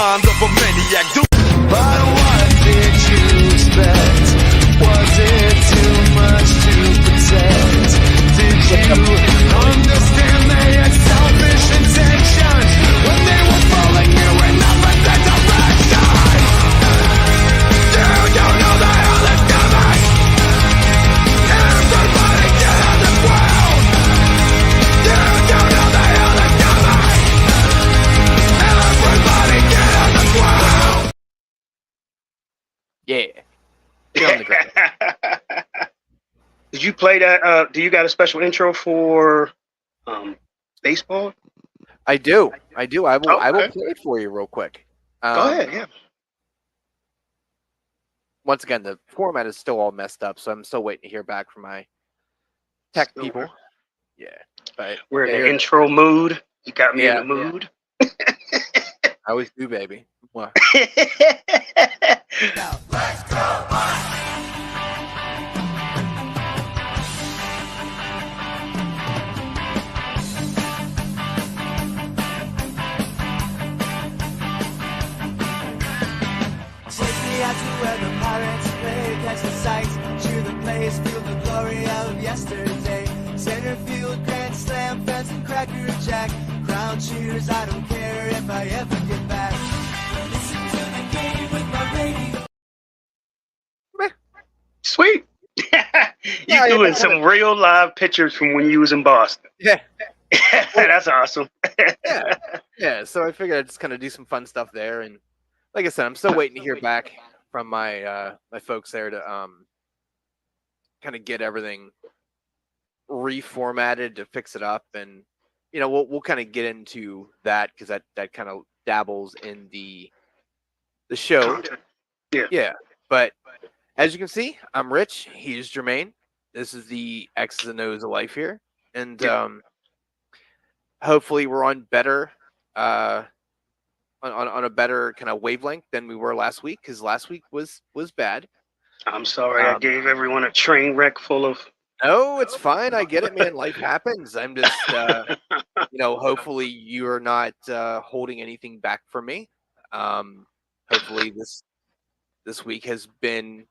mind of a maniac. But what did you expect? Was it too much to protect? Did you understand they had selfish intentions when they were following you in opposite direction? You don't know the hell is coming. Everybody get on the ground. You don't know the hell is coming. Everybody get on the ground. Yeah. Get on the ground. Did you play that? Do you got a special intro for baseball? I do. I will. I will Okay. play it for you real quick. Go ahead. Yeah. Once again, the format is still all messed up, so I'm still waiting to hear back from my tech Still people. working. Yeah, but We're in yeah, the intro mood. You got me Yeah, in the mood. I always do, baby. Mwah. Take me out to where the pirates play, catch the sights, cheer the plays, feel the glory of yesterday. Center field, grand slam, fence and cracker jack. Crowd cheers, I don't care if I ever get back. Listen to the game with my radio. Sweet. Yeah, You doing yeah. some real live pictures from when you was in Boston. Yeah, That's awesome. yeah. So I figured I'd just kind of do some fun stuff there, and like I said, I'm still waiting to hear back from my my folks there to kind of get everything reformatted to fix it up, and we'll kind of get into that because that kind of dabbles in the show. Yeah, but as you can see, I'm Rich. He's Jermaine. This is the X's and O's of life here, and hopefully we're on better on a better kind of wavelength than we were last week, because last week was bad. I'm sorry I gave everyone a train wreck full of. No, it's fine. I get it, man. Life happens. I'm just hopefully you're not holding anything back from me. Hopefully this week has been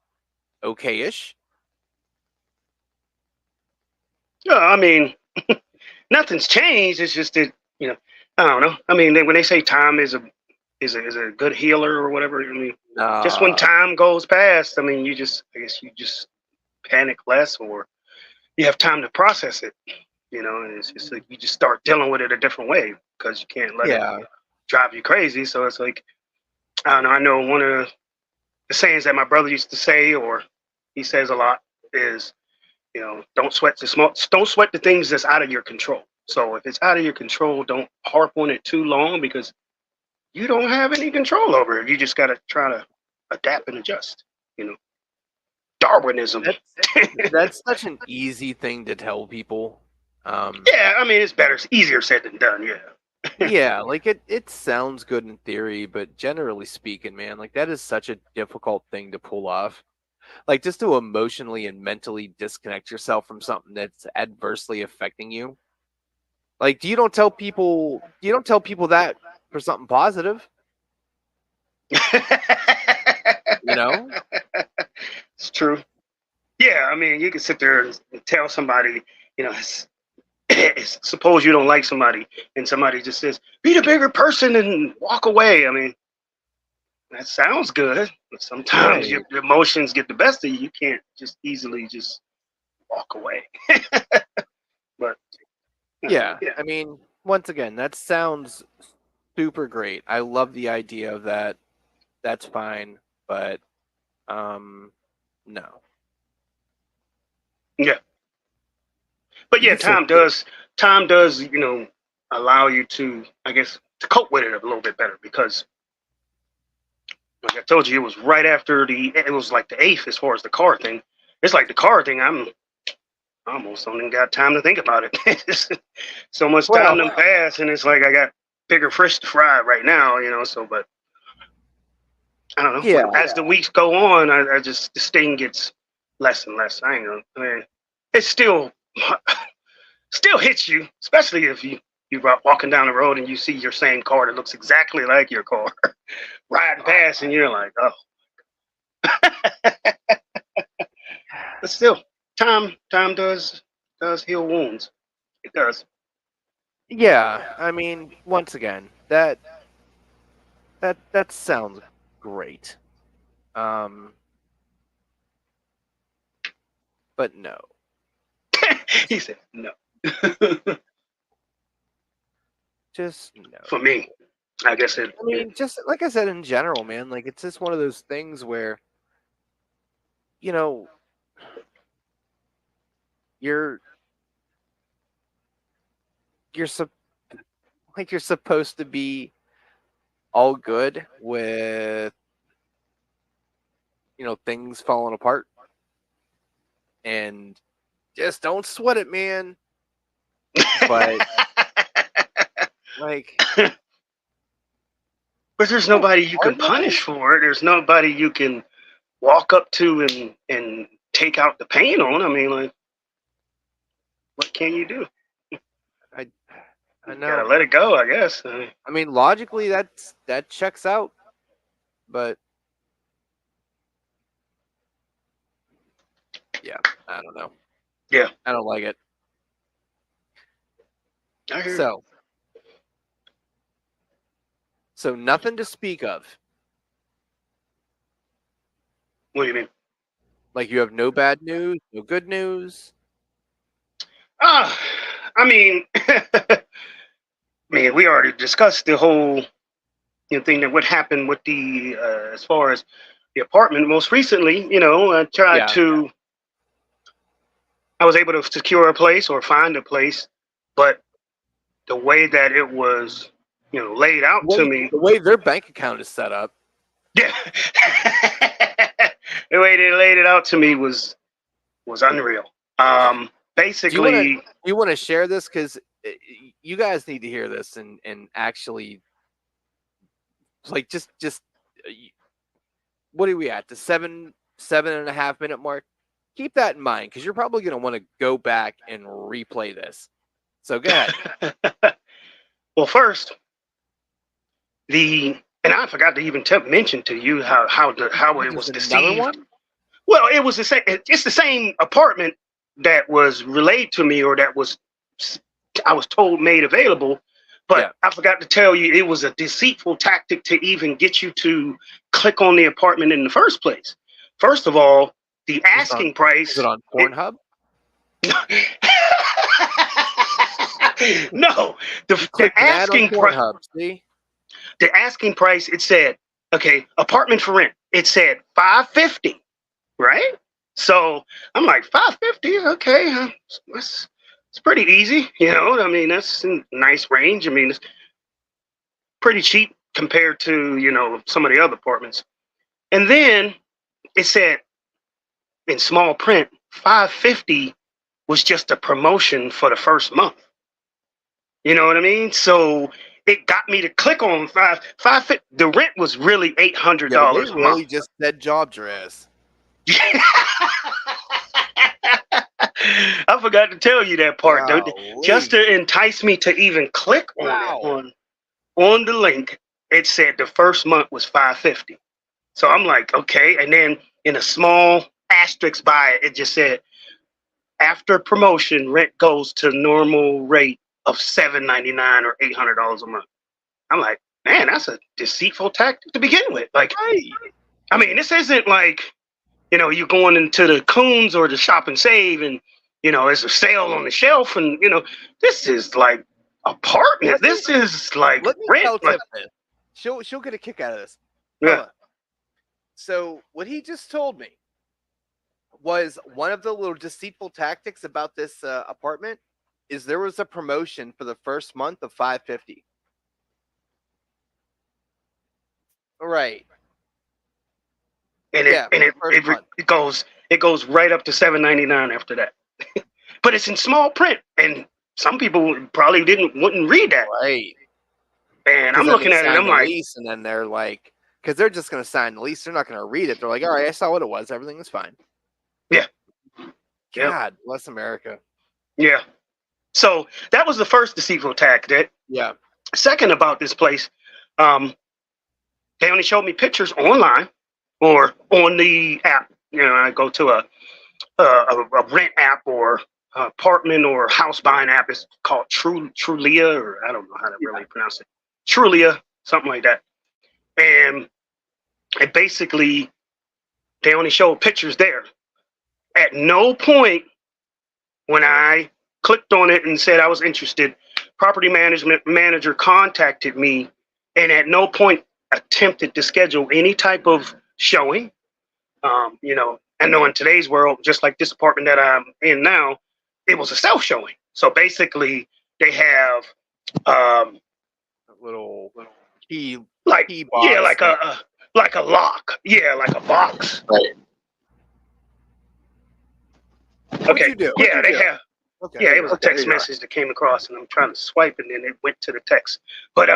okay-ish. No, I mean, nothing's changed. It's just that I don't know. I mean, when they say time is a good healer or whatever, I mean, just when time goes past, I mean, I guess you just panic less, or you have time to process it. And it's just like you just start dealing with it a different way because you can't let it drive you crazy. So it's like, I don't know. I know one of the sayings that my brother used to say, or he says a lot, is don't sweat the things that's out of your control. So if it's out of your control, don't harp on it too long because you don't have any control over it. You just got to try to adapt and adjust. Darwinism. That's such an easy thing to tell people. Yeah, I mean, it's easier said than done. Yeah. Yeah, like it sounds good in theory, but generally speaking, man, like that is such a difficult thing to pull off. Like just to emotionally and mentally disconnect yourself from something that's adversely affecting you. Like, you don't tell people that for something positive. It's true. Yeah, I mean, you can sit there and tell somebody, suppose you don't like somebody and somebody just says, be the bigger person and walk away. I mean, that sounds good, but sometimes your emotions get the best of you. You can't just easily just walk away. But yeah, I mean, once again, that sounds super great. I love the idea of that. That's fine, but no. Yeah. But yeah, time does, allow you to, I guess, to cope with it a little bit better because, like I told you, it was right after it was like the 8th as far as the car thing. It's like the car thing, I almost don't even got time to think about it. So much time done passed, and it's like I got bigger fish to fry right now, so, but I don't know. Yeah. As the weeks go on, I just, the sting gets less and less. I mean, it still hits you, especially if you you're walking down the road and you see your same car that looks exactly like your car riding past, and you're like, oh. But still, time does heal wounds. It does. Yeah, I mean, once again, that sounds great. But no. He said no. Just no. For me, I guess it. I mean, just like I said in general, man, like it's just one of those things where, you know, you're supposed to be all good with, you know, things falling apart, and just don't sweat it, man. But like, but there's nobody you can punish for it. There's nobody you can walk up to and take out the pain on. I mean, like, what can you do? I know. Gotta let it go, I guess. I mean, logically, that checks out, but yeah, I don't know. Yeah, I don't like it. I hear So nothing to speak of. What do you mean? Like, you have no bad news, no good news. I mean, man, we already discussed the whole thing that what happened with the as far as the apartment. Most recently, I tried to. I was able to secure a place or find a place, but the way that it was, laid out to me, the way their bank account is set up, yeah, the way they laid it out to me was unreal. Basically, you want to share this, because you guys need to hear this and actually, like, just what are we at, the 7.5 minute mark? Keep that in mind, because you're probably going to want to go back and replay this. So go ahead. Well, first, and I forgot to even mention to you how it was deceived. One? Well, it was the same. It's the same apartment that was relayed to me, or that I was told made available. But I forgot to tell you, it was a deceitful tactic to even get you to click on the apartment in the first place. First of all, the asking price. Is it on Pornhub? No, the asking price. The asking price. It said, okay, apartment for rent. It said $550, right? So I'm like, $550. Okay, it's pretty easy. I mean, that's a nice range. I mean, it's pretty cheap compared to some of the other apartments. And then it said, in small print, $550 was just a promotion for the first month. You know what I mean? So it got me to click on $550. The rent was really $800 a month. Really just said jobbed your ass. I forgot to tell you that part, just to entice me to even click on the link. It said the first month was $550. So I'm like, okay. And then in a small asterisk by it just said, after promotion, rent goes to normal rate of $799 or $800 a month. I'm like, man, that's a deceitful tactic to begin with. Like, I mean, this isn't like, you're going into the Coons or the Shop and Save, and there's a sale on the shelf, and this is like apartment. This is like rent. Like, she'll get a kick out of this. Yeah. So what he just told me was one of the little deceitful tactics about this apartment is there was a promotion for the first month of $550. Right. And it goes right up to $799 after that. But it's in small print, and some people probably wouldn't read that. Right. And I'm looking at it, and I'm like, and then they're like, because they're just going to sign the lease, they're not going to read it. They're like, all right, I saw what it was. Everything is fine. Yeah. God bless America. Yeah. So that was the first deceitful tactic. Yeah. Second, about this place, they only showed me pictures online or on the app. You know, I go to a rent app or apartment or house buying app. It's called Trulia, or I don't know how to really pronounce it. Trulia, something like that. And it basically, they only showed pictures there. At no point when I clicked on it and said I was interested, property management manager contacted me and at no point attempted to schedule any type of showing. You know, I know in today's world, just like this apartment that I'm in now, it was a self showing. So basically, they have a little key, like key box. Yeah, like a lock. Yeah, like a box. Right. Okay. Yeah, they do? have. Okay. Yeah, it was a text message that came across, and I'm trying to swipe, and then it went to the text. But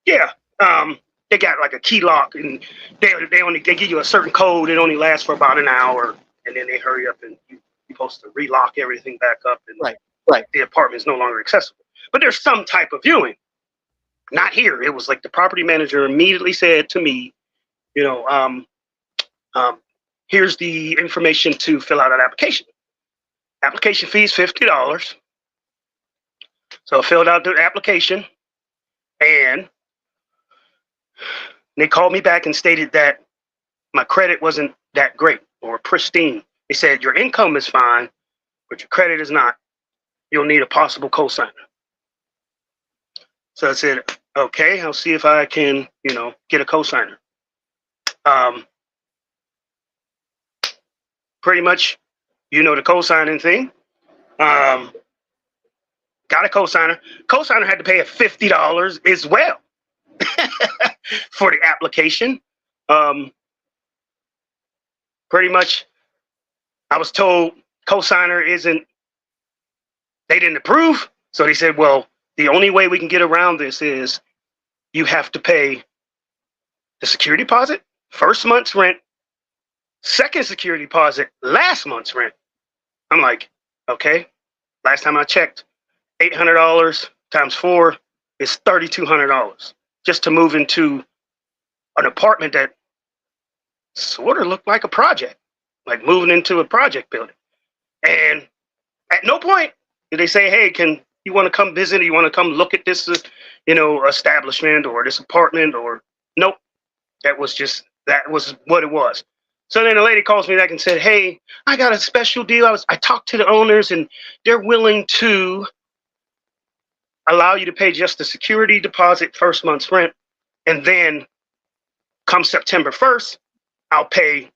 yeah, they got like a key lock, and they give you a certain code. It only lasts for about an hour, and then they hurry up and you're supposed to relock everything back up, and right. The apartment is no longer accessible. But there's some type of viewing. Not here. It was like the property manager immediately said to me, you know, here's the information to fill out an application. Application fee is $50. So I filled out the application, and they called me back and stated that my credit wasn't that great or pristine. They said your income is fine, but your credit is not. You'll need a possible cosigner. So I said, okay, I'll see if I can, you know, get a cosigner. Pretty much, you know, the cosigning thing. Got a cosigner. Cosigner had to pay $50 as well for the application. Pretty much, I was told cosigner they didn't approve. So they said, well, the only way we can get around this is you have to pay the security deposit, first month's rent, second security deposit, last month's rent. I'm like, okay. Last time I checked, $800 times 4 is $3,200 just to move into an apartment that sort of looked like a project, like moving into a project building. And at no point did they say, hey, you want to come visit, or you want to come look at this, you know, establishment or this apartment, or nope. That was what it was. So then the lady calls me back and said, hey, I got a special deal. I talked to the owners, and they're willing to allow you to pay just the security deposit, first month's rent. And then come September 1st, I'll pay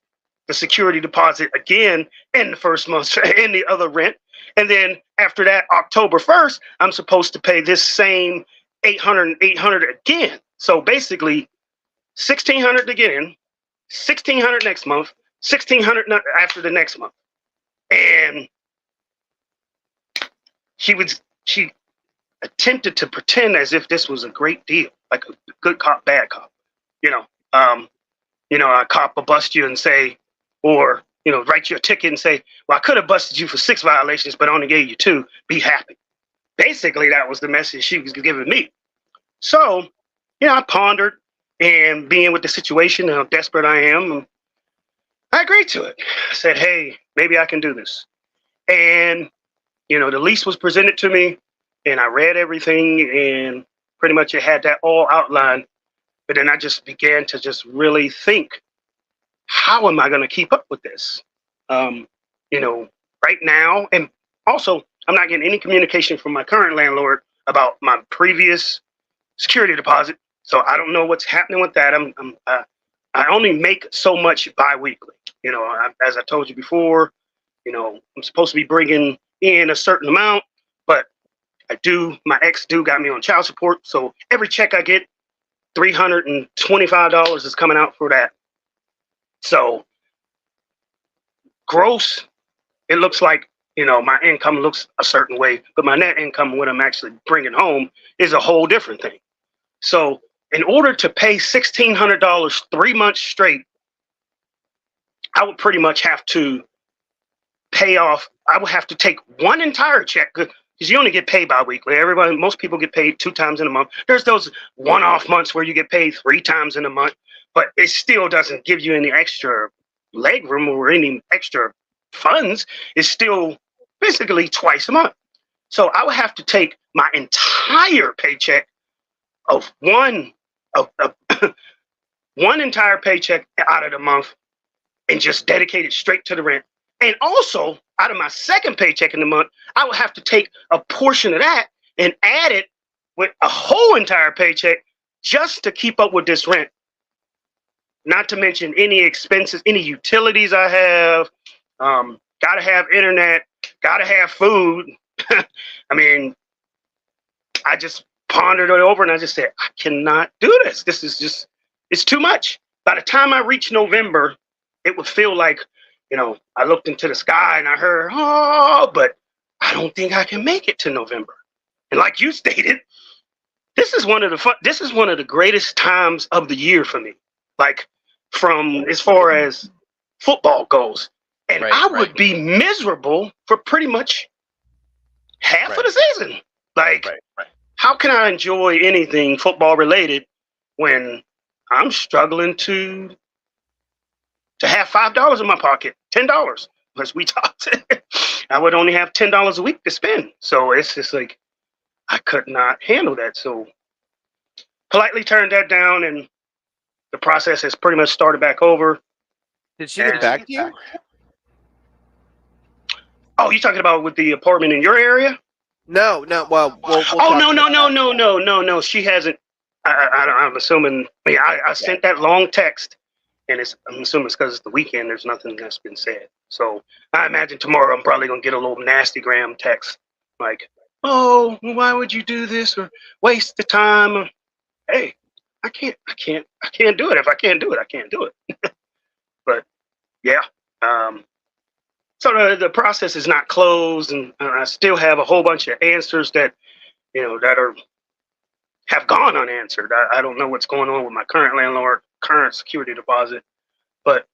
the security deposit again and the first month's and the other rent. And then after that, October 1st, I'm supposed to pay this same $800 again. So basically, $1,600 to get in, $1,600 next month, $1,600 after the next month. And she attempted to pretend as if this was a great deal, like a good cop, bad cop. A cop will bust you and say, or, you know, write you a ticket and say, well, I could have busted you for 6 violations, but only gave you 2. Be happy. Basically, that was the message she was giving me. So, I pondered, and being with the situation, how desperate I am, I agreed to it. I said, hey, maybe I can do this. And, the lease was presented to me, and I read everything, and pretty much it had that all outlined. But then I just began to just really think, how am I going to keep up with this? Right now, and also I'm not getting any communication from my current landlord about my previous security deposit. So I don't know what's happening with that. I only make so much bi-weekly. As I told you before, I'm supposed to be bringing in a certain amount, but my ex got me on child support. So every check I get, $325 is coming out for that. So gross, it looks like, my income looks a certain way, but my net income, what I'm actually bringing home, is a whole different thing. So in order to pay $1,600 3 months straight, I would pretty much have to pay off. I would have to take one entire check. because you only get paid bi-weekly. Most people get paid 2 times in a month. There's those one-off months where you get paid 3 times in a month, but it still doesn't give you any extra leg room or any extra funds. It's still basically twice a month. So I would have to take my entire paycheck of one entire paycheck out of the month and just dedicate it straight to the rent. And also, out of my second paycheck in the month, I would have to take a portion of that and add it with a whole entire paycheck just to keep up with this rent. Not to mention any expenses, any utilities I have. Gotta have internet, gotta have food. I mean, I just pondered it over and I just said, I cannot do this. This is just, it's too much. By the time I reach November, it would feel like, I looked into the sky and I heard, oh, but I don't think I can make it to November. And like you stated, this is one of the greatest times of the year for me. Like from as far as football goes. And I would be miserable for pretty much half of the season. Like, how can I enjoy anything football related when I'm struggling to have $5 in my pocket, $10, as we talked. I would only have $10 a week to spend. So it's just like, I could not handle that. So politely turned that down, and the process has pretty much started back over. Did she get back to you? Oh, you talking about with the apartment in your area? No. Well No. She hasn't. I'm assuming. I sent that long text, and I'm assuming it's because it's the weekend. There's nothing that's been said. So I imagine tomorrow I'm probably gonna get a little nasty gram text like, "Oh, why would you do this or waste the time?" Hey, I can't do it. If I can't do it, I can't do it. But yeah. So the process is not closed, and I still have a whole bunch of answers that, have gone unanswered. I don't know what's going on with my current landlord, current security deposit, but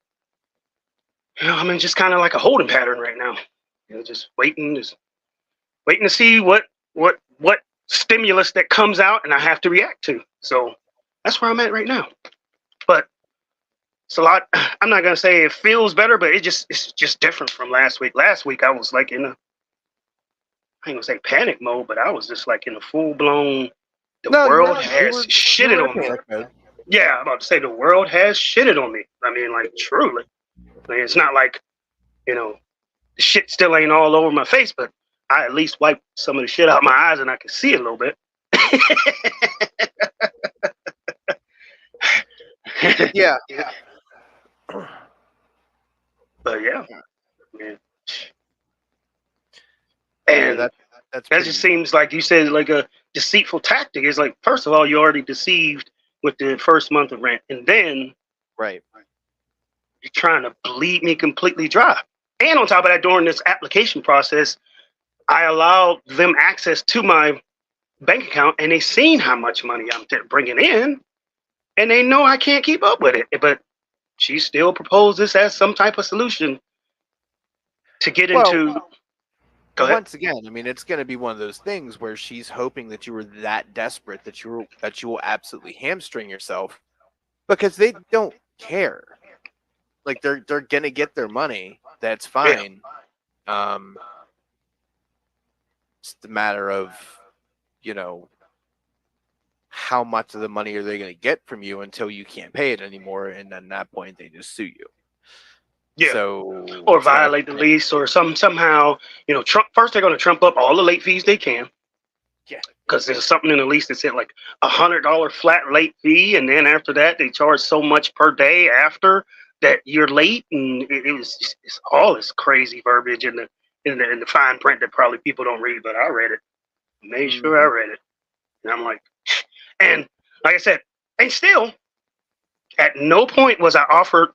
I'm in just kind of like a holding pattern right now. Just waiting to see what stimulus that comes out, and I have to react to. So that's where I'm at right now. But it's a lot. I'm not gonna say it feels better, but it's just different from last week. Last week I was like I ain't gonna say panic mode, but I was just like in a full blown. The world has shitted on me. Yeah, I'm about to say the world has shitted on me. I mean, like truly. I mean, it's not like the shit still ain't all over my face, but I at least wiped some of the shit out my eyes and I can see it a little bit. Yeah. But yeah, man. And that just seems like you said, like a deceitful tactic. It's like, first of all, you already deceived with the first month of rent, and then you're trying to bleed me completely dry. And on top of that, during this application process, I allowed them access to my bank account, and they seen how much money I'm bringing in, and they know I can't keep up with it. But she still proposed this as some type of solution to get into. Once again, I mean, it's going to be one of those things where she's hoping that you were that desperate that you will absolutely hamstring yourself, because they don't care. Like they're going to get their money. That's fine. Yeah. It's the matter of, how much of the money are they going to get from you until you can't pay it anymore, and then at that point they just sue you. Yeah. So, or violate the lease, or somehow, Trump. First, they're going to trump up all the late fees they can. Yeah. Because there's something in the lease that said like $100 flat late fee, and then after that they charge so much per day after that you're late, and it's all this crazy verbiage in the fine print that probably people don't read, but I read it. Made sure I read it, and I'm like, and like I said, and still, at no point was I offered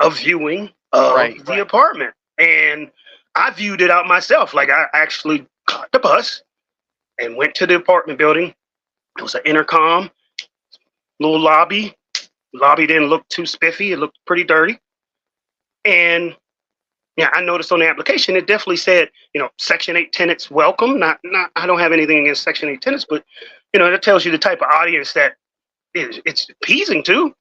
a viewing of the apartment, and I viewed it out myself. Like I actually caught the bus and went to the apartment building. It was an intercom, little lobby. Lobby didn't look too spiffy. It looked pretty dirty. And, I noticed on the application it definitely said, Section 8 tenants welcome. Not I don't have anything against Section 8 tenants, but that tells you the type of audience that it's appeasing to.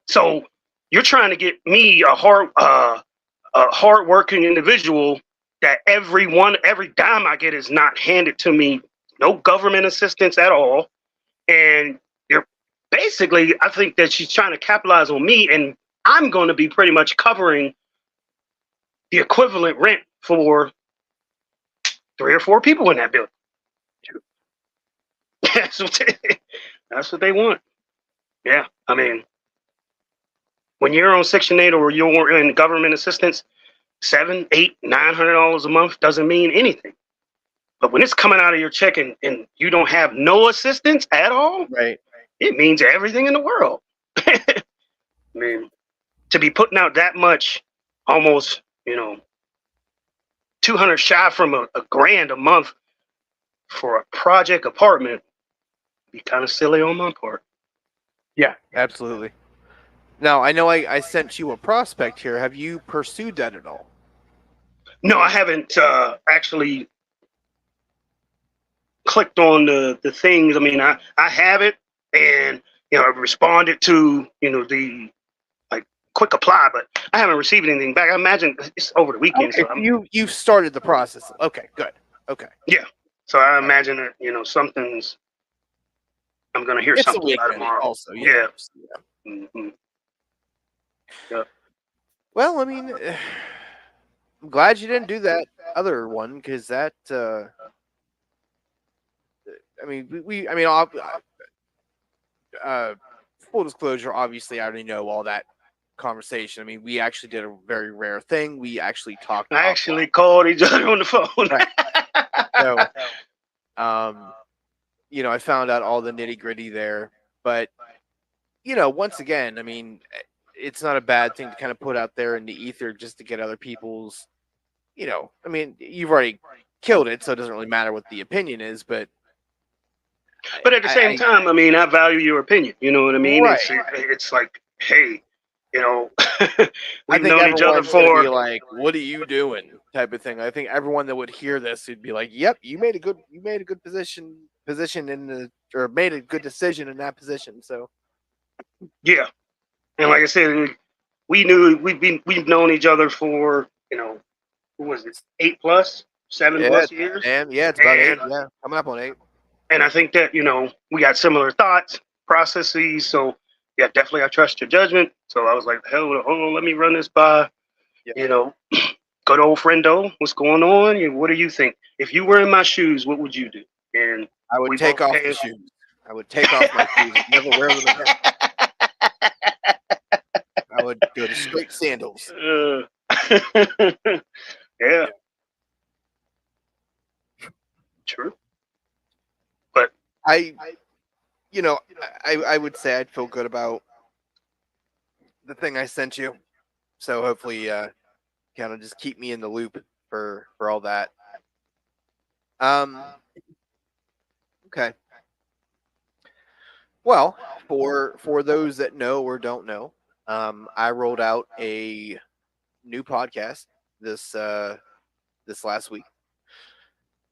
So you're trying to get me a hardworking individual that every dime I get is not handed to me, no government assistance at all, and you're basically, I think that she's trying to capitalize on me, and I'm going to be pretty much covering the equivalent rent for 3 or 4 people in that building. That's what they want. Yeah, I mean, when you're on Section 8 or you're in government assistance, $700, $800, $900 a month doesn't mean anything. But when it's coming out of your check and you don't have no assistance at all, right, it means everything in the world. I mean, to be putting out that much, almost, 200 shy from a grand a month for a project apartment, be kind of silly on my part. Yeah, absolutely. Now, I know I sent you a prospect here. Have you pursued that at all? No, I haven't actually clicked on the things. I mean, I have it, and I've responded to the quick apply, but I haven't received anything back. I imagine it's over the weekend. Okay, so you've started the process. Okay, good. Okay. Yeah. So I imagine that something's. I'm gonna hear something about tomorrow. Also, yeah. Mm-hmm. Yeah. Well, I mean, I'm glad you didn't do that other one, because that. I mean, full disclosure. Obviously, I already know all that conversation. I mean, we actually did a very rare thing. We actually talked. I actually called each other on the phone. Right. So, I found out all the nitty gritty there, but once again, I mean, it's not a bad thing to kind of put out there in the ether just to get other people's, I mean, you've already killed it, so it doesn't really matter what the opinion is, but at the same time, I mean, I value your opinion. You know what I mean? Right. It's like, hey, we've known each other for be like, what are you doing? Type of thing. I think everyone that would hear this would be like, yep, you made a good position or made a good decision in that position. So yeah. And like I said, we've known each other for, what was it, 8+, 7+ years? And it's about 8, coming up on 8. And I think that, we got similar thoughts, processes. So yeah, definitely I trust your judgment. So I was like, hell, hold on, let me run this by, good old friendo, what's going on? What do you think? If you were in my shoes, what would you do? And I would take off the shoes. I would take off my shoes and never wear them again. I would go to straight sandals. Yeah. True. But I would say I'd feel good about the thing I sent you. So hopefully kind of just keep me in the loop for all that. Okay. Well, for those that know or don't know, I rolled out a new podcast this last week.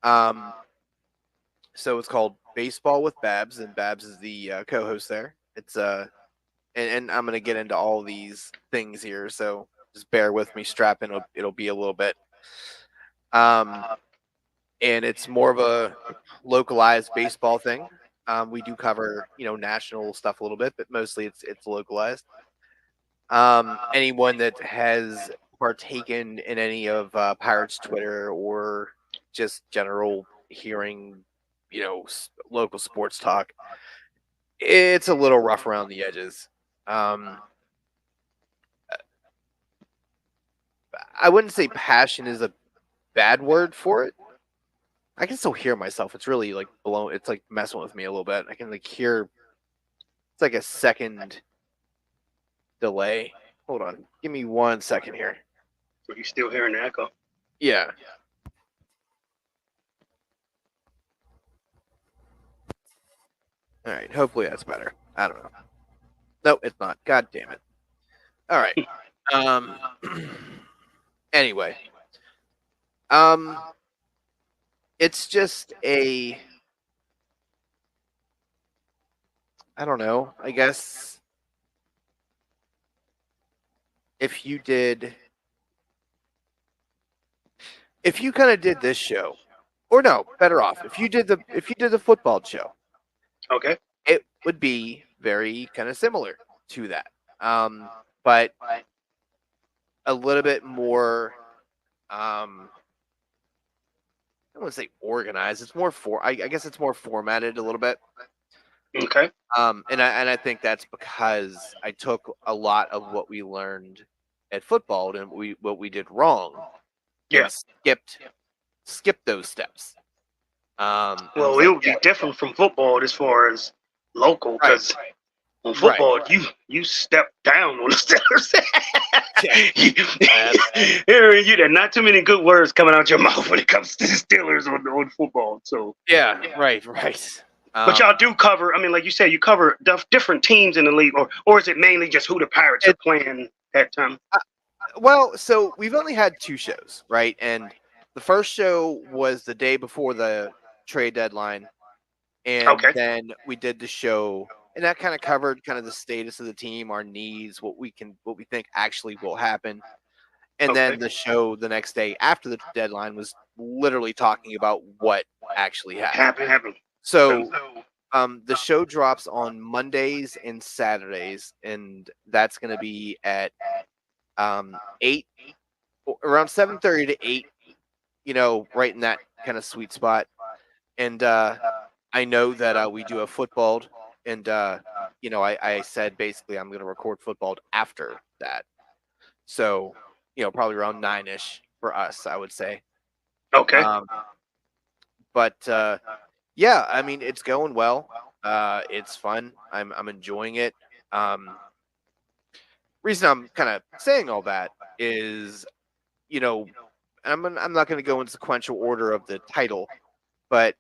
So it's called Baseball with Babs, and Babs is the co-host there. It's and I'm gonna get into all these things here, so just bear with me. Strap in; it'll be a little bit. And it's more of a localized baseball thing. We do cover national stuff a little bit, but mostly it's localized. Anyone that has partaken in any of Pirates Twitter or just general hearing, local sports talk, it's a little rough around the edges. I wouldn't say passion is a bad word for it. I can still hear myself. It's really like blown. It's like messing with me a little bit. I can like hear. It's like a second delay. Hold on. Give me 1 second here. So you still hearing the echo? Yeah. All right. Hopefully that's better. I don't know. No, it's not. God damn it. All right. Anyway, it's just I don't know. I guess if you kind of did this show, or no, better off if you did the football show, Okay. it would be very kind of similar to that. But a little bit more. I don't want to say organized. It's more I guess it's more formatted a little bit. Okay. And I think that's because I took a lot of what we learned at football and what we did wrong, Yeah. and skipped those steps. And Well, was it like, would be different from football as far as local, Right. because on football you step down on the Steelers. You there not too many good words coming out your mouth when it comes to the Steelers on football. So yeah, right. but y'all do cover. I mean, like you said, you cover different teams in the league, or is it mainly just who the Pirates are playing that time? Well, so we've only had 2 shows, right? And the first show was the day before the trade deadline, and Okay. then we did the show, and that kind of covered kind of the status of the team, our needs, what we think actually will happen. And Okay. then the show the next day after the deadline was literally talking about what actually happened. Happened. So the show drops on Mondays and Saturdays, and that's going to be at 8, around 7:30 to 8. Right in that kind of sweet spot. And I know that we do a football, and I said basically I'm going to record football after that. So probably around 9ish for us, I would say. Okay. But yeah, I mean it's going well. It's fun. I'm enjoying it. Reason I'm kind of saying all that is, I'm not going to go in sequential order of the title, but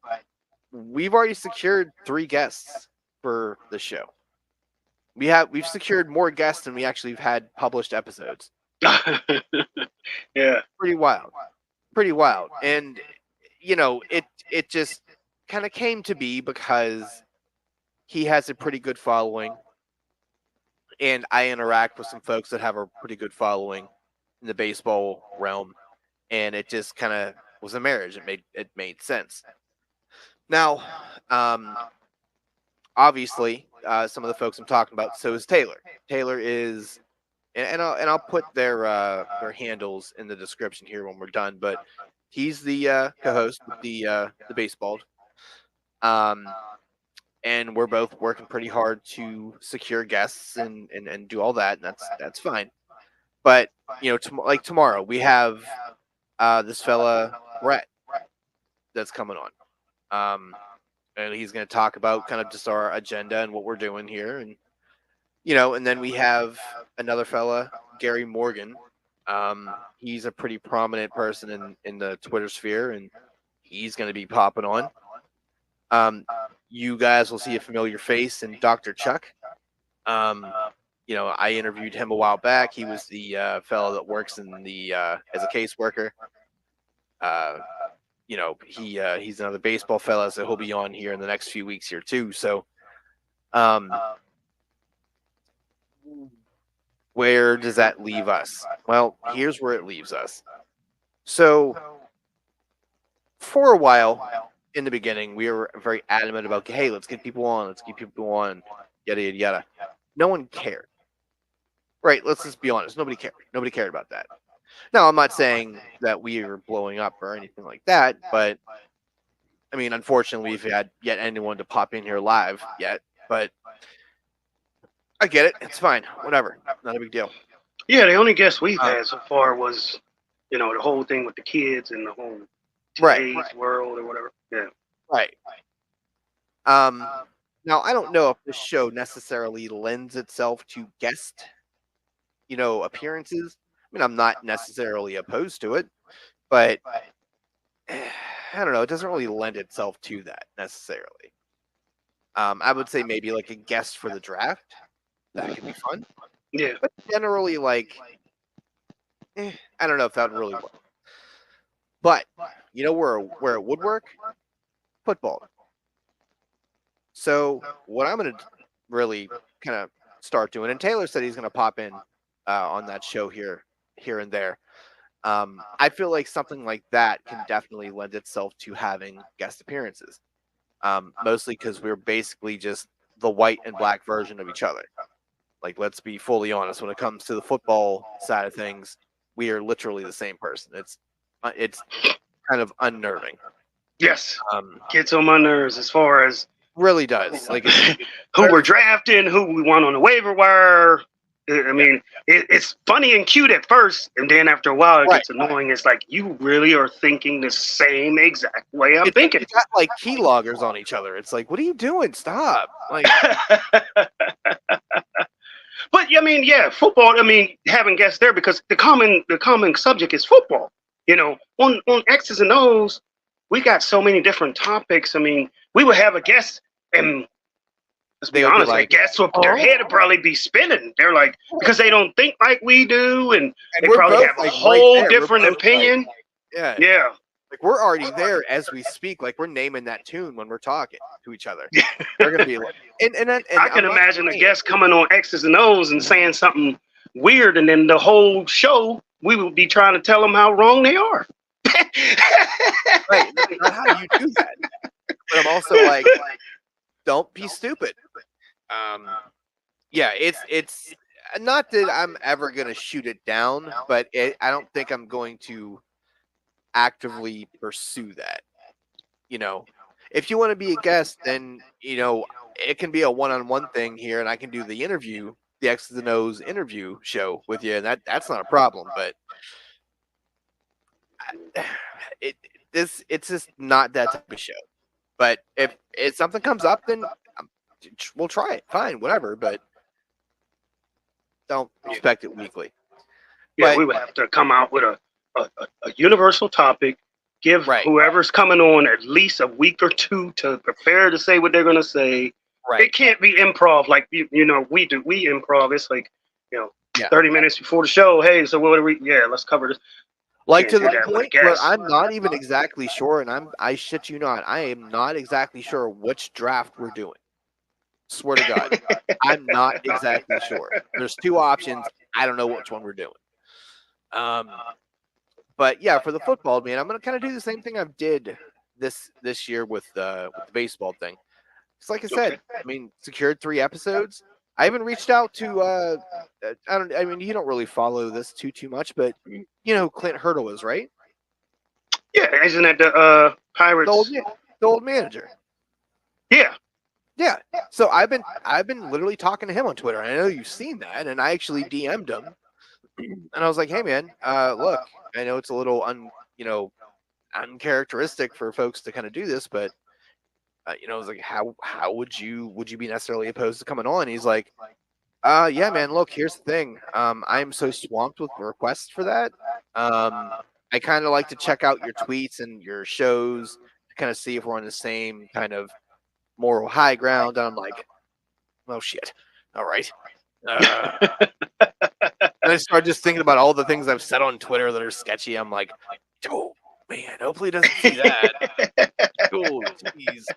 we've already secured 3 guests for the show. We've secured more guests than we actually have had published episodes. Yeah. Pretty wild. And it just kind of came to be because he has a pretty good following, and I interact with some folks that have a pretty good following in the baseball realm, and it just kind of was a marriage. It made sense. Now, obviously, some of the folks I'm talking about, so is Taylor. Taylor is, and I'll put their handles in the description here when we're done. But he's the co-host with the baseball, and we're both working pretty hard to secure guests and do all that, and that's fine. But like tomorrow we have this fella Brett that's coming on. And he's going to talk about kind of just our agenda and what we're doing here. And, and then we have another fella, Gary Morgan. He's a pretty prominent person in the Twitter sphere, and he's going to be popping on. You guys will see a familiar face in Dr. Chuck. I interviewed him a while back. He was the fellow that works in the as a caseworker. He's another baseball fella, so he'll be on here in the next few weeks here too. So, where does that leave us? Well, here's where it leaves us. So, for a while in the beginning, we were very adamant about, hey, let's get people on, yada, yada, yada. No one cared. Right, let's just be honest. Nobody cared. Nobody cared about that. Now, I'm not saying that we are blowing up or anything like that, but I mean, unfortunately, we've had yet anyone to pop in here live yet, but I get it. It's fine. Whatever. Not a big deal. Yeah, the only guest we've had so far was, the whole thing with the kids and the whole today's world or whatever. Yeah. Right. Now, I don't know if this show necessarily lends itself to guest, appearances. I mean, I'm not necessarily opposed to it, but I don't know. It doesn't really lend itself to that necessarily. I would say maybe like a guest for the draft. That could be fun. Yeah. But generally, like, I don't know if that would really work. But you know where it would work? Football. So what I'm going to really kind of start doing, and Taylor said he's going to pop in on that show here and there. I feel like something like that can definitely lend itself to having guest appearances. Mostly because we're basically just the white and black version of each other. Like, let's be fully honest. When it comes to the football side of things, we are literally the same person. It's kind of unnerving. Yes, gets on my nerves as far as really does. Like who we're drafting, who we want on the waiver wire. I mean, it's funny and cute at first, and then after a while, it gets annoying. It's like you really are thinking the same exact way I'm thinking. You got like keyloggers on each other. It's like, what are you doing? Stop! Like, but I mean, yeah, football. I mean, having guests there because the common subject is football. You know, on X's and O's, we got so many different topics. I mean, we would have a guest, and let's be honest, like, guests would their head would probably be spinning. They're like, because they don't think like we do, and they probably have a whole different opinion. Like, yeah. Like, we're already there as we speak. Like, we're naming that tune when we're talking to each other. They're gonna be like, and I can imagine a guest coming on X's and O's and saying something weird, and then the whole show we would be trying to tell them how wrong they are. Right, that's not how you do that. But I'm also like, don't be stupid. Yeah, it's not that I'm ever gonna shoot it down, but I don't think I'm going to actively pursue that. You know, if you want to be a guest, then you know it can be a one-on-one thing here, and I can do the interview, the X's and O's interview show with you, and that's not a problem. But it's just not that type of show. But if something comes up, then we'll try it. Fine, whatever. But don't expect it weekly. Yeah, but we would have to come out with a universal topic. Give whoever's coming on at least a week or two to prepare to say what they're going to say. Right. It can't be improv like you know we do. We improv. It's like 30 minutes before the show. Hey, so what are we? Yeah, let's cover this. Like to the point where I'm not even exactly sure, and I shit you not, I am not exactly sure which draft we're doing. Swear to God, I'm not exactly sure. There's two options. I don't know which one we're doing. But yeah, for the football, man, I'm gonna kind of do the same thing I did this year with the baseball thing. It's like I said, I mean, secured 3 episodes. I haven't reached out to I mean, you don't really follow this too much, but you know who Clint Hurdle is, right? Yeah, isn't that the Pirates? The old manager. Yeah. Yeah. So I've been literally talking to him on Twitter. I know you've seen that, and I actually DM'd him. And I was like, "Hey man, look, I know it's a little uncharacteristic for folks to kind of do this, but you know, I was like, how would you be necessarily opposed to coming on?" And he's like, yeah, man, look, here's the thing. I am so swamped with requests for that. I kind of like to check out your tweets and your shows to kind of see if we're on the same kind of moral high ground." And I'm like, oh shit. All right. And I started just thinking about all the things I've said on Twitter that are sketchy. I'm like, oh man, hopefully he doesn't see that. Cool, jeez. So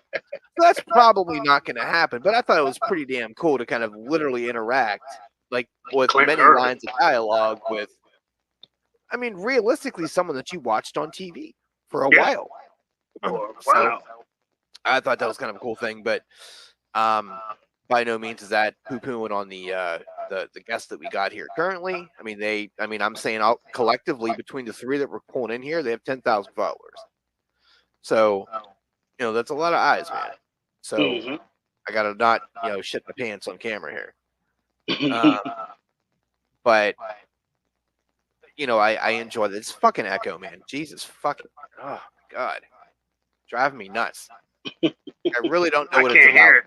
that's probably not going to happen. But I thought it was pretty damn cool to kind of literally interact, like with many lines of dialogue with, I mean, realistically, someone that you watched on TV for a while. So I thought that was kind of a cool thing, but by no means is that poo-pooing on the guests that we got here currently. I mean, I'm saying collectively between the 3 that we're pulling in here, they have 10,000 followers. So, you know, that's a lot of eyes, man. So I gotta not, shit my pants on camera here. But you know, I enjoy this fucking echo, man. Jesus fucking, oh God, driving me nuts. I really don't know what it's about.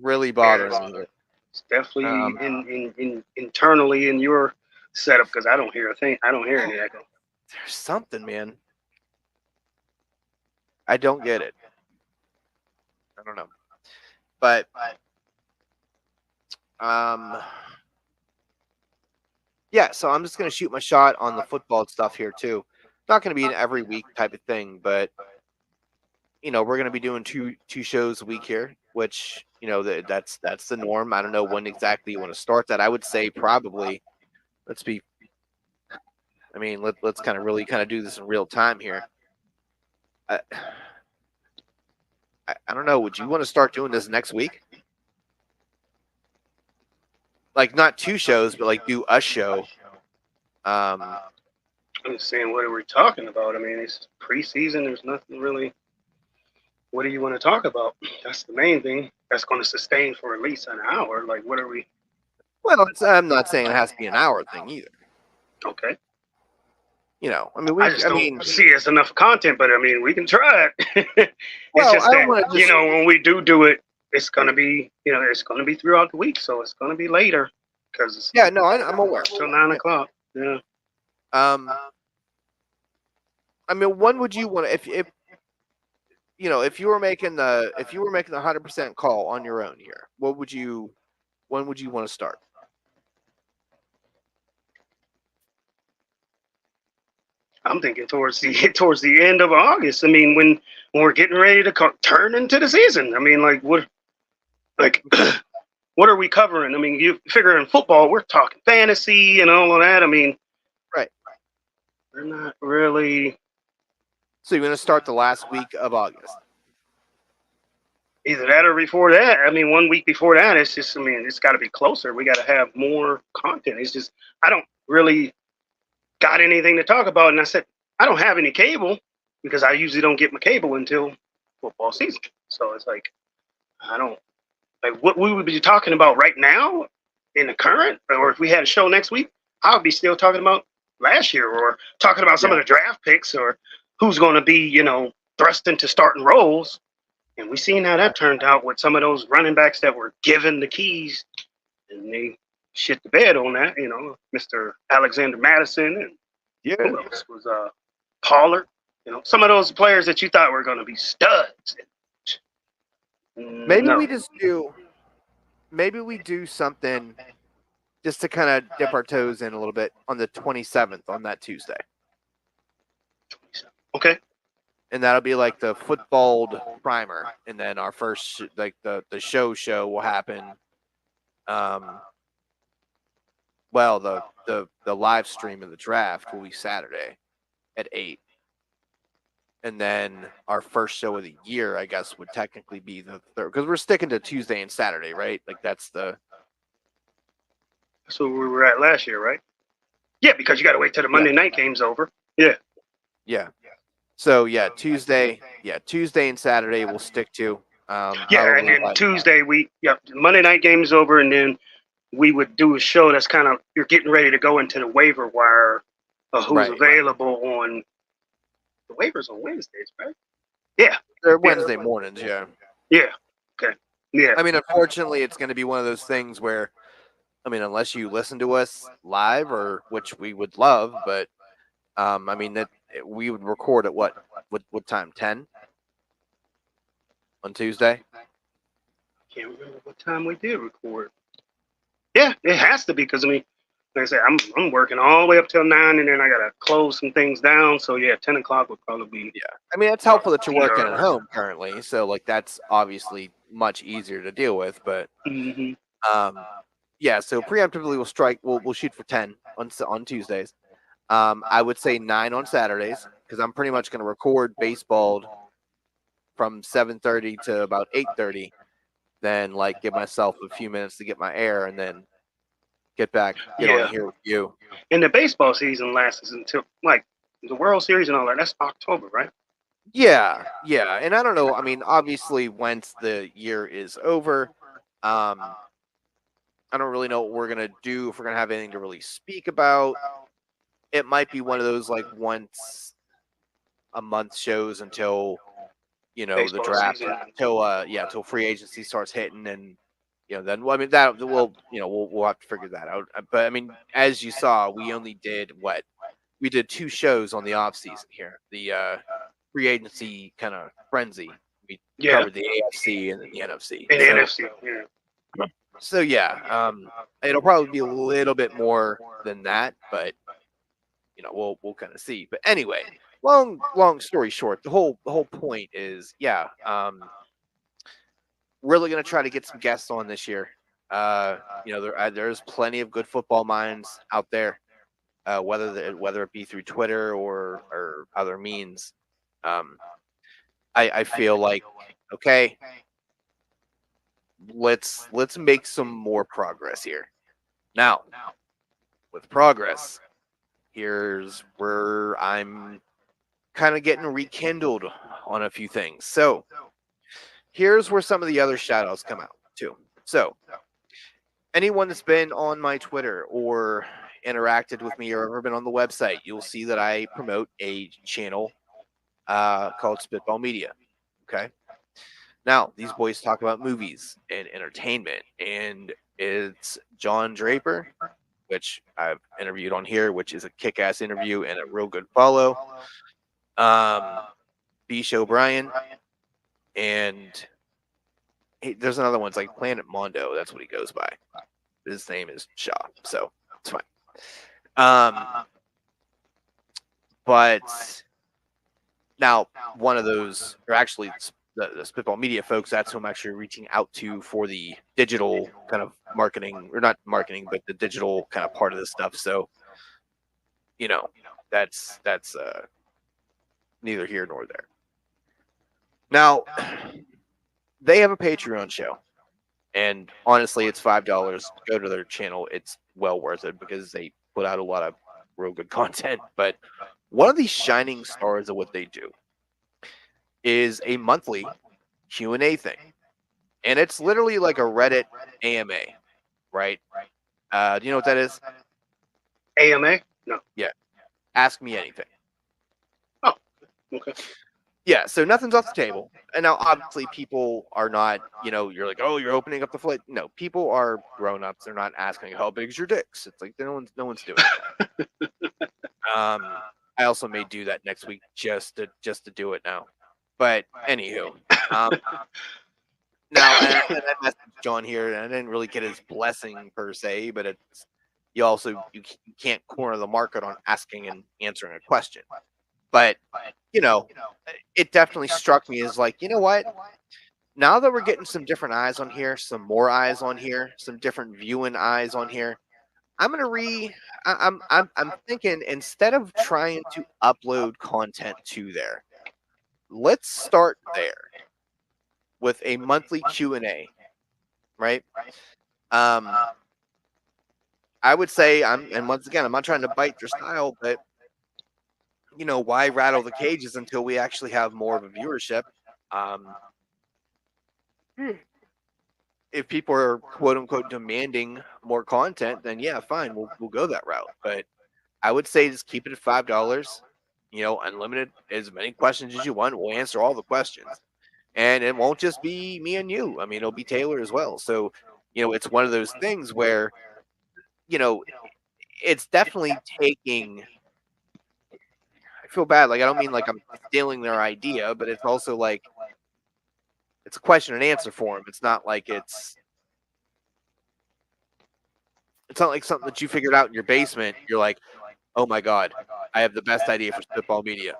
Really bothers me. It's definitely internally in your setup because I don't hear a thing. I don't hear any echo. There's something, man. I don't get it. I don't know. But Yeah, so I'm just gonna shoot my shot on the football stuff here too. Not gonna be an every week type of thing, but we're gonna be doing two shows a week here, which that's the norm. I don't know when exactly you want to start that. I would say probably let's be. I mean, let's kind of really kind of do this in real time here. I, I don't know. Would you want to start doing this next week? Like not two shows, but like do a show. I'm just saying, what are we talking about? I mean, it's preseason. There's nothing really. What do you want to talk about? That's the main thing. That's going to sustain for at least an hour. Like, what are we? Well, I'm not saying it has to be an hour thing either. Okay. I mean, I just don't see it's enough content, but I mean, we can try it. It's Well, just I that, don't wanna just- when we do it, it's going to be, it's going to be throughout the week. So it's going to be later because Yeah, no, I'm aware. till 9 o'clock. Yeah. I mean, when would you want to if if you were making the 100% call on your own here, when would you want to start? I'm thinking towards the end of August. I mean, when we're getting ready to turn into the season. I mean, what are we covering? I mean, you figure in football, we're talking fantasy and all of that. I mean, Right. We're not really. So you're going to start the last week of August. Either that or before that. I mean, 1 week before that, it's just, I mean, it's got to be closer. We got to have more content. It's just, I don't really got anything to talk about. And I said, I don't have any cable because I usually don't get my cable until football season. So it's like, I don't, like what we would be talking about right now in the current, or if we had a show next week, I would be still talking about last year or talking about some of the draft picks or who's going to be, thrust into starting roles. And we seen how that turned out with some of those running backs that were given the keys and they shit the bed on that, Mr. Alexander Madison and who else was Pollard, some of those players that you thought were going to be studs. Maybe we do something just to kind of dip our toes in a little bit on the 27th on that Tuesday. Okay. And that'll be like the football primer, and then our first the show will happen. Well, the live stream of the draft will be Saturday at 8, and then our first show of the year, I guess, would technically be the third because we're sticking to Tuesday and Saturday, right? Like that's where we were at last year, right? Yeah, because you got to wait till the Monday night game's over. Yeah. Yeah. So Tuesday and Saturday we'll stick to. And then Tuesday Monday night game is over, and then we would do a show that's kind of you're getting ready to go into the waiver wire of who's available on the waivers on Wednesdays, right? Yeah, they're Wednesday mornings. Yeah. Yeah. Okay. Yeah. I mean, unfortunately, it's going to be one of those things where, I mean, unless you listen to us live, or which we would love, but I mean that. We would record at what time? 10 on Tuesday. Can't remember what time we did record. Yeah, it has to be because I mean, like I said, I'm working all the way up till 9, and then I gotta close some things down. So 10 o'clock would probably be. Yeah, I mean it's helpful that you're working at home currently, so like that's obviously much easier to deal with. But so preemptively we'll shoot for 10 on Tuesdays. I would say 9 on Saturdays because I'm pretty much going to record baseball from 7:30 to about 8:30. Then give myself a few minutes to get my air and then get on here with you. And the baseball season lasts until the World Series and all that. That's October, right? Yeah. And I don't know. I mean, obviously, once the year is over, I don't really know what we're going to do, if we're going to have anything to really speak about. It might be one of those once a month shows until baseball the draft season. Until free agency starts hitting, and then I mean that we'll have to figure that out. But I mean, as you saw, we only did we did 2 shows on the off season here. The free agency kind of frenzy. We covered the AFC and then the NFC. And the NFC, So yeah, it'll probably be a little bit more than that, but we'll kind of see. But anyway, long story short, the whole point is, yeah, really gonna try to get some guests on this year. There's plenty of good football minds out there, whether it be through Twitter or other means. Um, I feel like, okay, let's make some more progress here. Now, with progress, here's where I'm kind of getting rekindled on a few things. So here's where some of the other shout outs come out too. So anyone that's been on my Twitter or interacted with me or ever been on the website, you'll see that I promote a channel called Spitball Media. Okay. Now, these boys talk about movies and entertainment, and it's John Draper, which I've interviewed on here, which is a kick-ass interview and a real good follow. Bish O'Brien, and there's another one. It's like Planet Mondo. That's what he goes by. His name is Shaw, so it's fine. But now one of those, or actually the Spitball Media folks, that's who I'm actually reaching out to for the digital kind of marketing, or not marketing, but the digital kind of part of this stuff. So, that's neither here nor there. Now, they have a Patreon show, and honestly, it's $5. Go to their channel; it's well worth it because they put out a lot of real good content. But one of the shining stars of what they do is a monthly Q&A thing, and it's literally like a Reddit AMA, right? Do you know what that is? AMA? No. Yeah. Ask me anything. Oh, okay. Yeah, so nothing's off the table. And now, obviously, people are not, you're like, oh, you're opening up the flood. No, people are grown-ups. They're not asking, how big's your dicks? It's like, no one's doing that. I also may do that next week just to do it now. But anywho, now and I messaged John here, and I didn't really get his blessing per se, but it's you can't corner the market on asking and answering a question. But it definitely struck me as like, you know what? Now that we're getting some different eyes on here, some more eyes on here, some different viewing eyes on here, I'm thinking, instead of trying to upload content to there, let's start there with a monthly Q&A, right? I would say, and once again, I'm not trying to bite your style, but why rattle the cages until we actually have more of a viewership? If people are quote unquote demanding more content, then yeah, fine, we'll go that route. But I would say just keep it at $5. Unlimited, as many questions as you want. We'll answer all the questions, and it won't just be me and you. I mean, it'll be Taylor as well. So, it's one of those things where, it's definitely taking. I feel bad. Like, I don't mean like I'm stealing their idea, but it's also like it's a question and answer for them. It's not like it's not like something that you figured out in your basement. You're like, oh my God, I have the best idea for Spitball Media.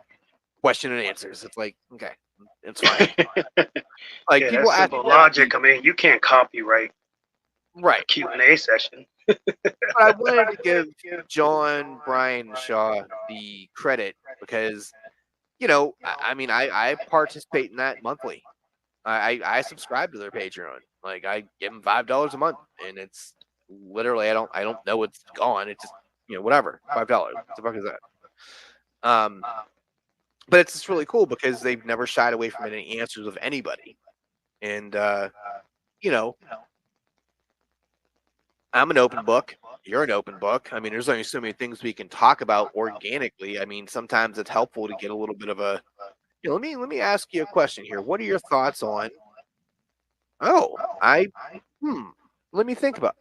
Question and answers. It's like, okay, it's fine. Like, Yeah, people that's ask simple logic. I mean, you can't copyright right Q&A session. But I wanted to give John Brian Shaw the credit because, I participate in that monthly. I subscribe to their Patreon. Like, I give them $5 a month, and it's literally I don't know it's gone. It's just whatever, $5. What the fuck is that? But it's just really cool because they've never shied away from any answers of anybody, and I'm an open book. You're an open book. I mean, there's only so many things we can talk about organically. I mean, sometimes it's helpful to get a little bit of a. Let me ask you a question here. What are your thoughts on? Oh, let me think about.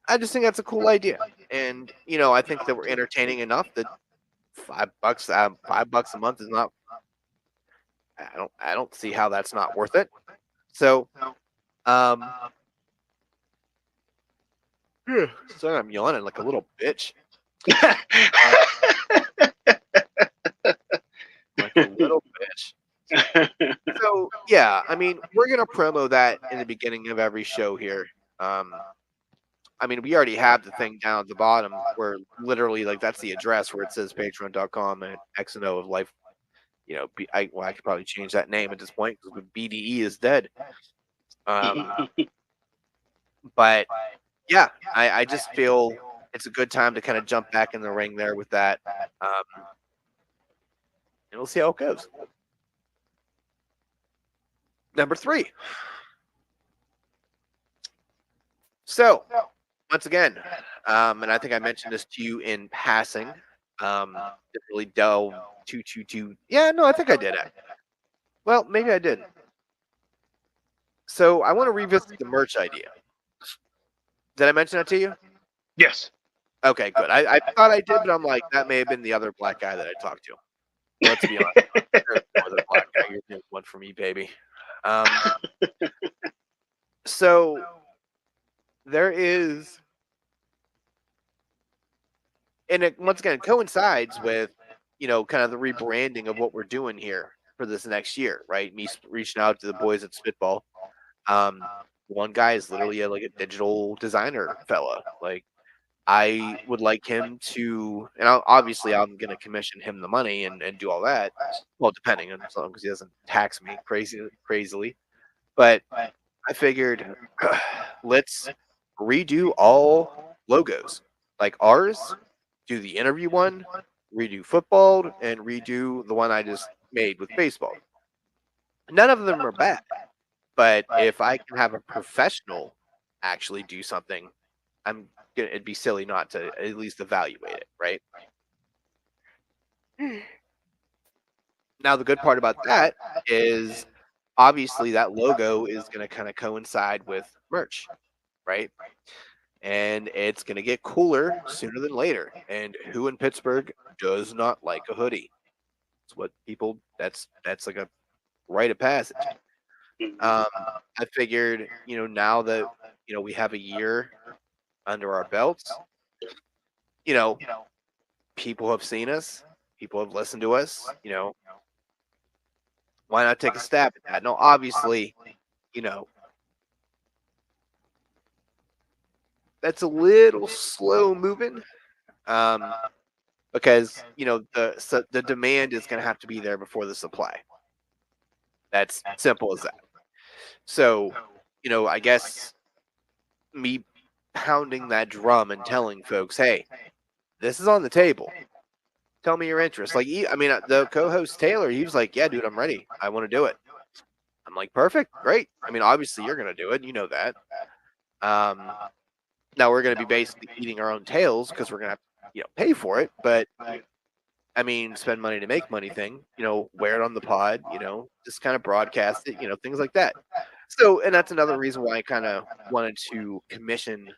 I just think that's a cool idea, and I think that we're entertaining enough that $5 a month is not. I don't see how that's not worth it. So, So I'm yawning like a little bitch. Like a little bitch. So yeah, I mean, we're gonna promo that in the beginning of every show here. I mean, we already have the thing down at the bottom where literally like that's the address where it says patreon.com and X and O of life. You know, I could probably change that name at this point because BDE is dead. But yeah, I just feel it's a good time to kind of jump back in the ring there with that. And we'll see how it goes. Number 3. So, once again, and I think I mentioned this to you in passing. Didn't really delve too. Yeah, no, I think I did. Well, maybe I did. So I want to revisit the merch idea. Did I mention that to you? Yes. Okay, good. I thought I did, but I'm like, that may have been the other black guy that I talked to. Let's be honest. There's no other black guy. You're doing one for me, baby. So there is, and it once again coincides with, you know, kind of the rebranding of what we're doing here for this next year, right? Me reaching out to the boys at Spitball. One guy is literally like a digital designer fella. Like, I would like him to, and obviously I'm going to commission him the money and do all that. Well, depending on as long as he doesn't tax me crazily. But I figured let's redo all logos, like ours, do the interview one, redo football, and redo the one I just made with baseball. None of them are bad, but if I can have a professional actually do something, it'd be silly not to at least evaluate it, right? Now, the good part about that is obviously that logo is going to kind of coincide with merch, right? And it's going to get cooler sooner than later. And who in Pittsburgh does not like a hoodie? It's what people, that's like a rite of passage. I figured, you know, now that, you know, we have a year under our belts, you know, people have seen us, people have listened to us, you know, why not take a stab at that? Now, obviously, you know, that's a little slow moving, because, you know, the demand is going to have to be there before the supply. That's simple as that. So, you know, I guess me pounding that drum and telling folks, hey, this is on the table. Tell me your interest. Like, I mean, the co-host Taylor, he was like, yeah, dude, I'm ready. I want to do it. I'm like, perfect, great. I mean, obviously you're going to do it. You know that. Now we're going to be basically eating our own tails because we're going to have to, you know, pay for it. But I mean, spend money to make money thing, you know, wear it on the pod, you know, just kind of broadcast it, you know, things like that. So, and that's another reason why I kind of wanted to commission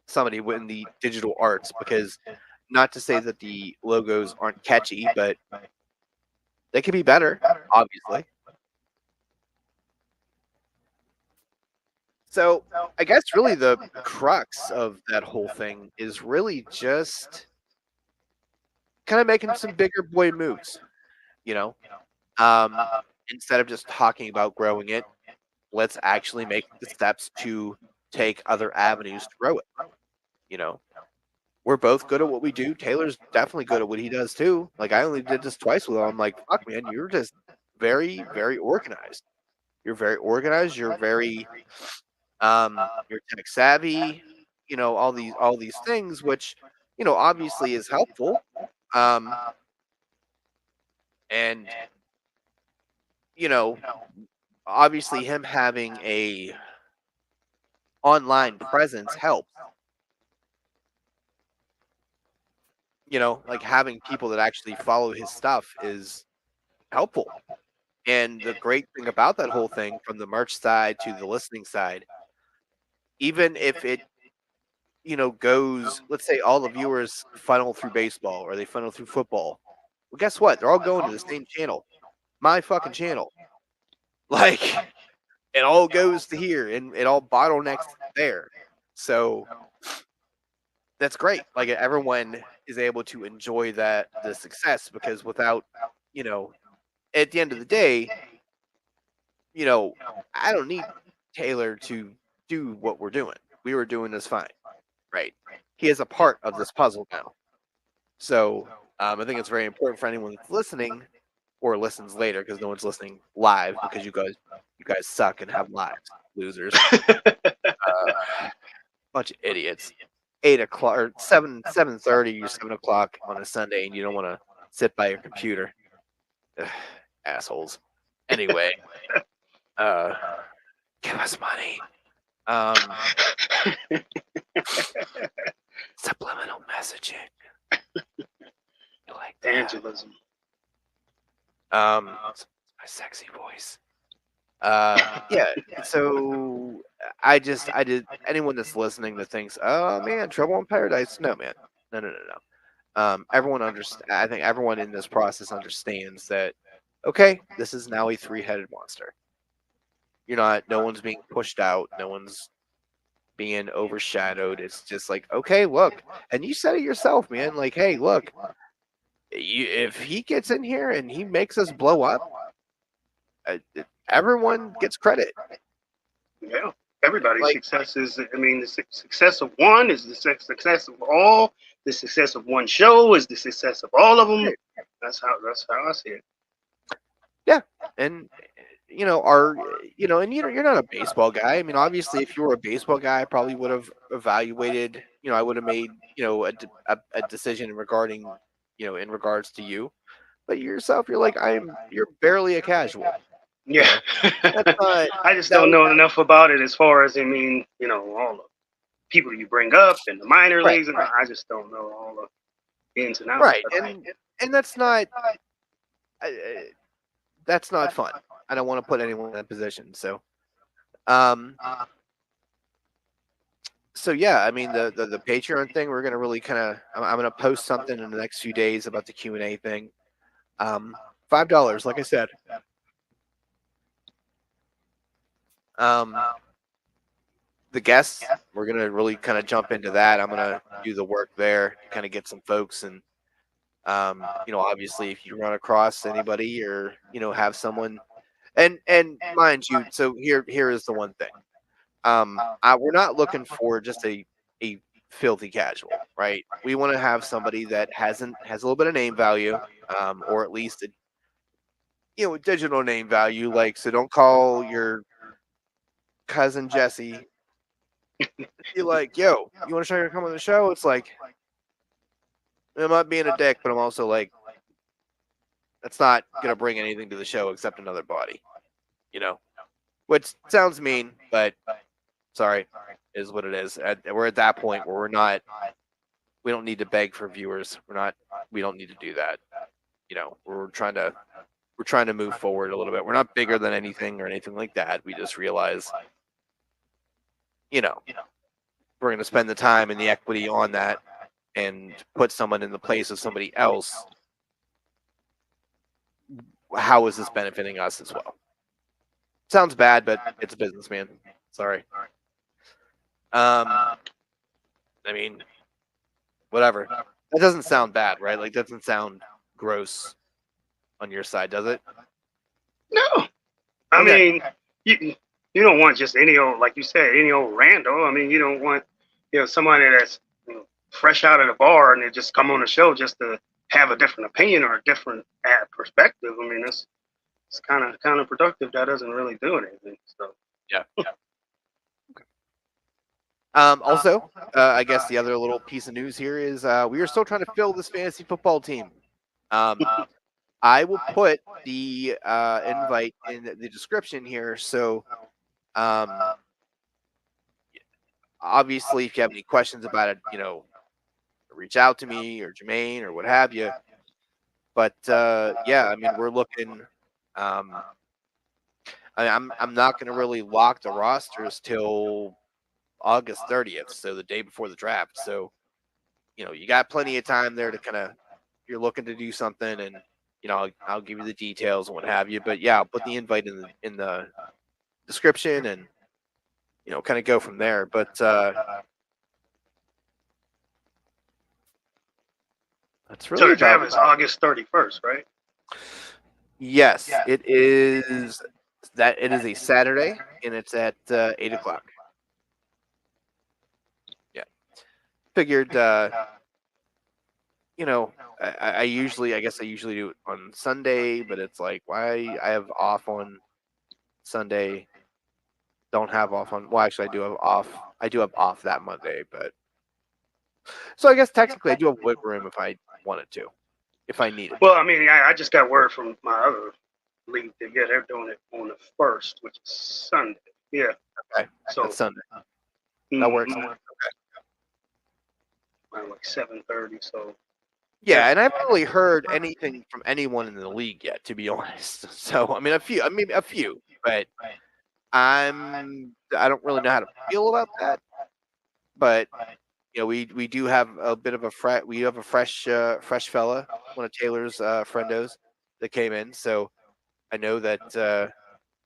somebody in the digital arts, because not to say that the logos aren't catchy, but they could be better, obviously. So I guess really the crux of that whole thing is really just kind of making some bigger boy moves, you know. Instead of just talking about growing it, let's actually make the steps to take other avenues to grow it. You know, we're both good at what we do. Taylor's definitely good at what he does too. Like, I only did this twice with him. I'm like, fuck, man, you're just very, very organized. You're very organized. You're very, you're tech savvy. You know, all these things, which, you know, obviously is helpful. And you know, obviously him having a online presence helps. You know, like having people that actually follow his stuff is helpful. And the great thing about that whole thing, from the merch side to the listening side, even if it, you know, goes, let's say all the viewers funnel through baseball or they funnel through football. Well, guess what? They're all going to the same channel, my fucking channel. Like, it all goes to here and it all bottlenecks there. So that's great. Like everyone is able to enjoy the success because without, you know, at the end of the day, I don't need Taylor to do what we're doing. We were doing this fine, right? He is a part of this puzzle now. So I think it's very important for anyone that's listening or listens later because no one's listening live because you guys suck and have lives, losers. Bunch of idiots. 8 o'clock or 7:30 or 7 o'clock on a Sunday, and you don't want to sit by your computer. Ugh, assholes. Anyway, give us money. Subliminal messaging. You like that? Evangelism. My sexy voice. Yeah. So I did. Anyone that's listening that thinks, oh man, Trouble in Paradise. No, man. No. Everyone understands. I think everyone in this process understands that. Okay, this is now a three-headed monster. No one's being pushed out. No one's being overshadowed. It's just like, okay, look, and you said it yourself, man. Like, hey, look, if he gets in here and he makes us blow up, everyone gets credit. Yeah, everybody's Like- success is. I mean, the success of one is the success of all. The success of one show is the success of all of them. That's how I see it. And and you're not a baseball guy. I mean, obviously, if you were a baseball guy, I probably would have evaluated. I would have made a decision regarding in regards to you. But yourself, you're like you're barely a casual. Yeah, That's not. I just don't know enough about it as far as all the people you bring up and the minor Right, leagues, and I just don't know all the ins and outs. Right, But and that's not. That's not fun. I don't want to put anyone in that position. So, so yeah, I mean the Patreon thing, we're gonna really kind of. I'm gonna post something in the next few days about the Q&A thing. $5, like I said. The guests, we're gonna really kind of jump into that. I'm gonna do the work there, kind of get some folks, and obviously, if you run across anybody or have someone, and mind you, so here is the one thing. We're not looking for just a filthy casual, right? We want to have somebody that has a little bit of name value, or at least a digital name value. Like, so don't call your cousin Jesse. Be like, yo, you want to try to come on the show? It's like, I'm not being a dick, but I'm also like, that's not gonna bring anything to the show except another body, which sounds mean, but sorry, is what it is. We're at that point where we don't need to beg for viewers. We don't need to do that. We're trying to move forward a little bit. We're not bigger than anything or anything like that. We just realize, we're going to spend the time and the equity on that and put someone in the place of somebody else. How is this benefiting us as well? Sounds bad, but it's a business, man. Sorry. I mean, whatever. That doesn't sound bad, right? Like, that doesn't sound gross on your side, does it? no, I Okay. mean, you don't want just any old, like you said, any old rando. I mean, you don't want somebody that's fresh out of the bar and they just come on the show just to have a different opinion or a different perspective. I mean, it's kind of counterproductive. That doesn't really do anything. So Yeah. Also, I guess the other little piece of news here is we are still trying to fill this fantasy football team. I will put the invite in the description here. So, obviously, if you have any questions about it, reach out to me or Jermaine or what have you. But yeah, I mean, we're looking. I'm not going to really lock the rosters till August 30th, so the day before the draft. So, you got plenty of time there to kind of, if you're looking to do something, and I'll give you the details and what have you. But yeah, I'll put the invite in the description, and kind of go from there. But that's So really the draft about is August 31st, right? Yes, it is. It is a Saturday, and it's at 8 o'clock. Yeah, figured. I usually, I guess I usually do it on Sunday, but it's like, why I have off on Sunday, don't have off on. Well, actually, I do have off. I do have off that Monday, but so I guess technically I do have wiggle room if I wanted to, if I needed. Well, I mean, I just got word from my other league that they're doing it on the 1st, which is Sunday. Yeah. Okay, So that's Sunday. That works. mhm, around like 7:30. So Yeah, and I haven't really heard anything from anyone in the league yet, to be honest. So I mean, a few, but I don't really know how to feel about that. But we do have a bit of we have a fresh fella, one of Taylor's friendos that came in, so I know that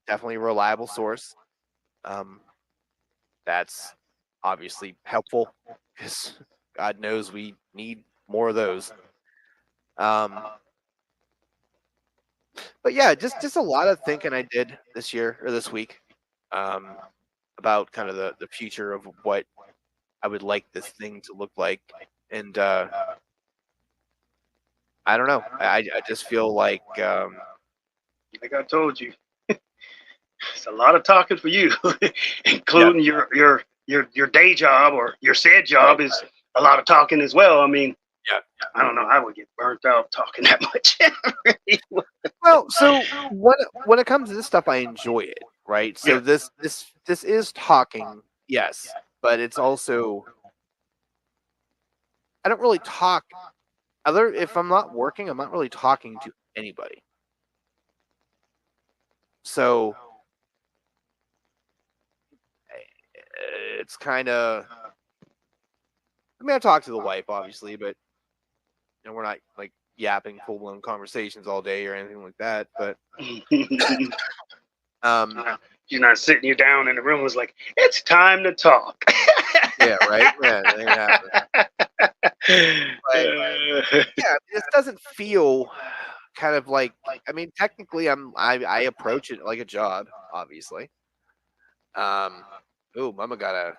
definitely a reliable source. That's obviously helpful because God knows we need more of those. But yeah, just a lot of thinking I did this year or this week about kind of the future of what I would like this thing to look like. And I don't know. I just feel like like I told you, it's a lot of talking for you, including your day job or your said job is a lot of talking as well. I mean, yeah. I don't know. I would get burnt out talking that much. Well, so when it comes to this stuff, I enjoy it, right? So Yeah. this is talking, yes, but it's also I don't really talk. If I'm not working, I'm not really talking to anybody. So it's kind of. I mean, I talk to the wife, obviously, but we're not like yapping full blown conversations all day or anything like that. But She's not sitting you down in the room. Was like, it's time to talk. Yeah, right. Yeah, there you have it. But, yeah, this doesn't feel kind of like. I mean, technically, I approach it like a job, obviously. Oh, Mama got a.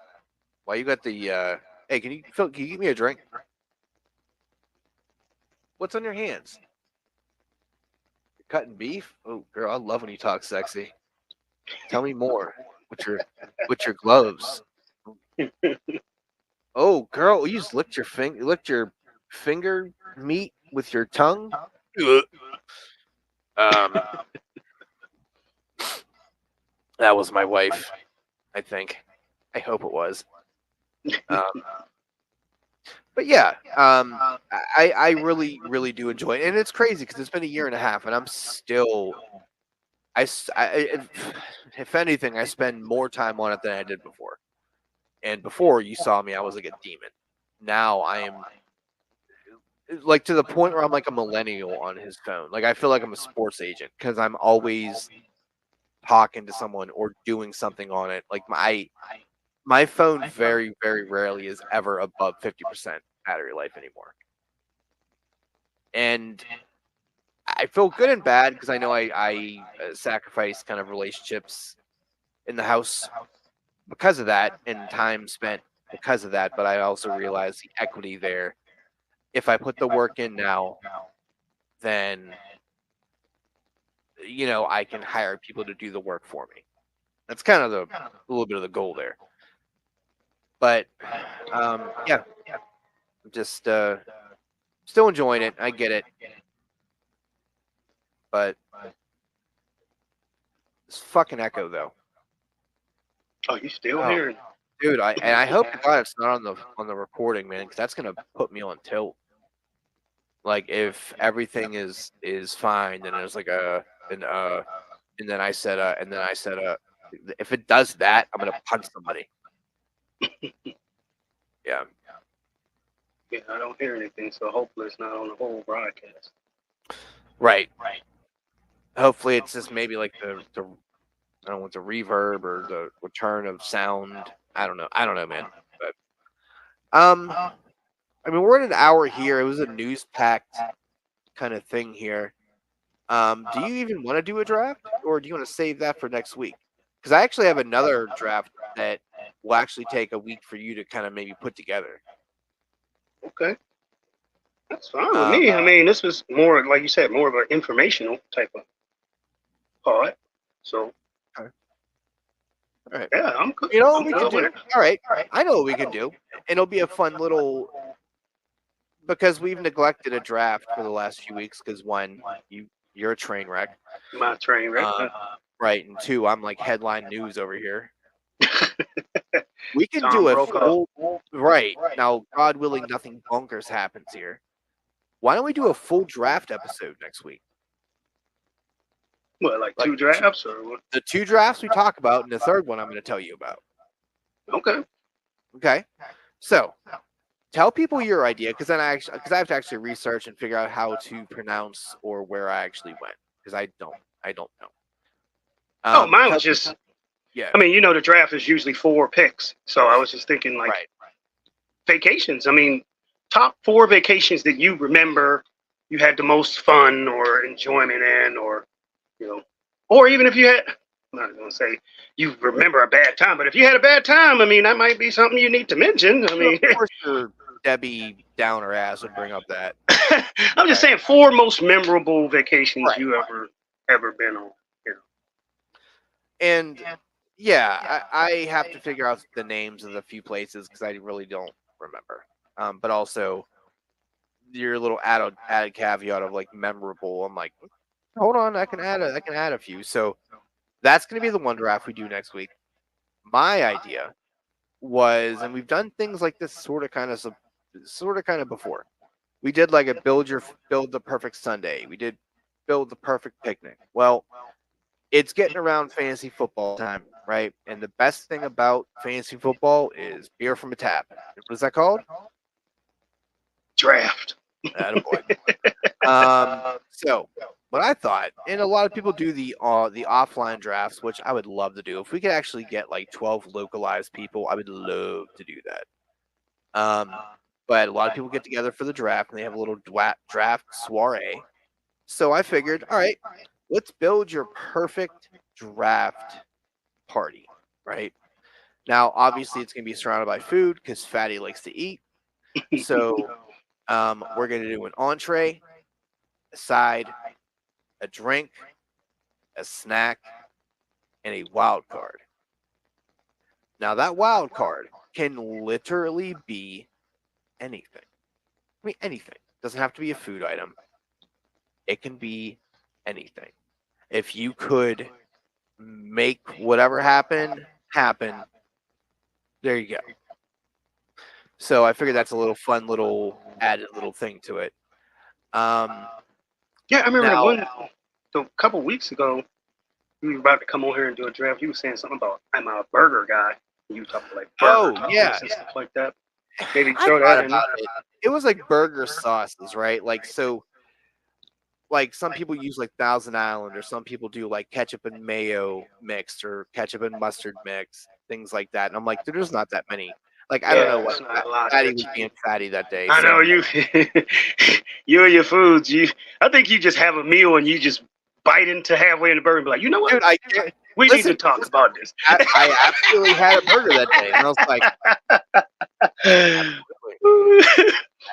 Why you got the? Hey, can you give me a drink? What's on your hands? You're cutting beef? Oh, girl, I love when you talk sexy. Tell me more. With your gloves. Oh, girl, you just licked your finger meat with your tongue. That was my wife, I think. I hope it was. But yeah, I really, really do enjoy it, and it's crazy because it's been a year and a half, and I'm still, if anything, I spend more time on it than I did before. And before you saw me, I was like a demon. Now I am like to the point where I'm like a millennial on his phone. Like I feel like I'm a sports agent because I'm always talking to someone or doing something on it. Like my phone very, very rarely is ever above 50% battery life anymore. And I feel good and bad because I know I sacrifice kind of relationships in the house because of that and time spent because of that. But I also realize the equity there. If I put the work in now, then I can hire people to do the work for me. That's kind of a little bit of the goal there. But yeah, just still enjoying it. I get it, but this fucking echo though. Oh, you still hearing? Dude, I hope to God it's not on the recording, man, because that's gonna put me on tilt. Like if everything is fine, then there's like and then I said if it does that, I'm gonna punch somebody. Yeah. Yeah, I don't hear anything, so hopefully it's not on the whole broadcast. Right. Hopefully it's just maybe like the I don't want the reverb or the return of sound. I don't know, man. But I mean, we're at an hour here. It was a news-packed kind of thing here. Do you even want to do a draft, or do you want to save that for next week? Because I actually have another draft that will actually take a week for you to kind of maybe put together. Okay. That's fine with me. I mean, this was more, like you said, more of an informational type of part. So, all right. Yeah, I'm good. You know what we can do? All right. I know what we can do. And it'll be a fun little, because we've neglected a draft for the last few weeks because one, you're a train wreck. My train wreck. Right. And two, I'm like headline news over here. We can Tom do a Brokaw. full, right. Now, God willing, nothing bonkers happens here. Why don't we do a full draft episode next week? What, like 2 drafts or what? The 2 drafts we talk about, and the third one I'm going to tell you about. Okay. Okay. So, tell people your idea, because I have to actually research and figure out how to pronounce or where I actually went, because I don't know. Mine was just. Yeah. I mean, the draft is usually 4 picks, so I was just thinking like vacations. I mean, top 4 vacations that you remember you had the most fun or enjoyment in, or or even if you had. I'm not going to say you remember a bad time, but if you had a bad time, I mean, that might be something you need to mention. I mean, of course, your Debbie Downer ass would bring up that. I'm just saying 4 most memorable vacations you ever been on. And yeah, I have to figure out the names of the few places because I really don't remember. But also, your little added caveat of like memorable. I'm like, hold on, I can add a few. So that's going to be the one draft we do next week. My idea was, and we've done things like this sort of kind of before. We did like a build the perfect Sunday. We did build the perfect picnic. Well, it's getting around fantasy football time, right? And the best thing about fantasy football is beer from a tap. What is that called? Draft. Attaboy. So what I thought, and a lot of people do the offline drafts, which I would love to do. If we could actually get like 12 localized people, I would love to do that. But a lot of people get together for the draft, and they have a little draft soiree. So I figured, all right, let's build your perfect draft party, right? Now, obviously, it's going to be surrounded by food because Fatty likes to eat. So we're going to do an entree, a side, a drink, a snack, and a wild card. Now, that wild card can literally be anything. I mean, anything. It doesn't have to be a food item. It can be anything. If you could make whatever happen, there you go. So I figured that's a little fun, added little thing to it. Yeah, I remember a couple weeks ago, we were about to come on here and do a draft. You were saying something about I'm a burger guy. You talking like burger and stuff like that. Maybe throw that in. It was like burger sauces, right? Like so. Like some people use like Thousand Island, or some people do like ketchup and mayo mixed, or ketchup and mustard mix, things like that. And I'm like, there's not that many. Like I don't know what Fatty was being fatty that day. I know you, you and your foods. I think you just have a meal and you just bite into halfway in the burger and be like, you know what? Dude, we need to talk about this. I absolutely had a burger that day, and I was like,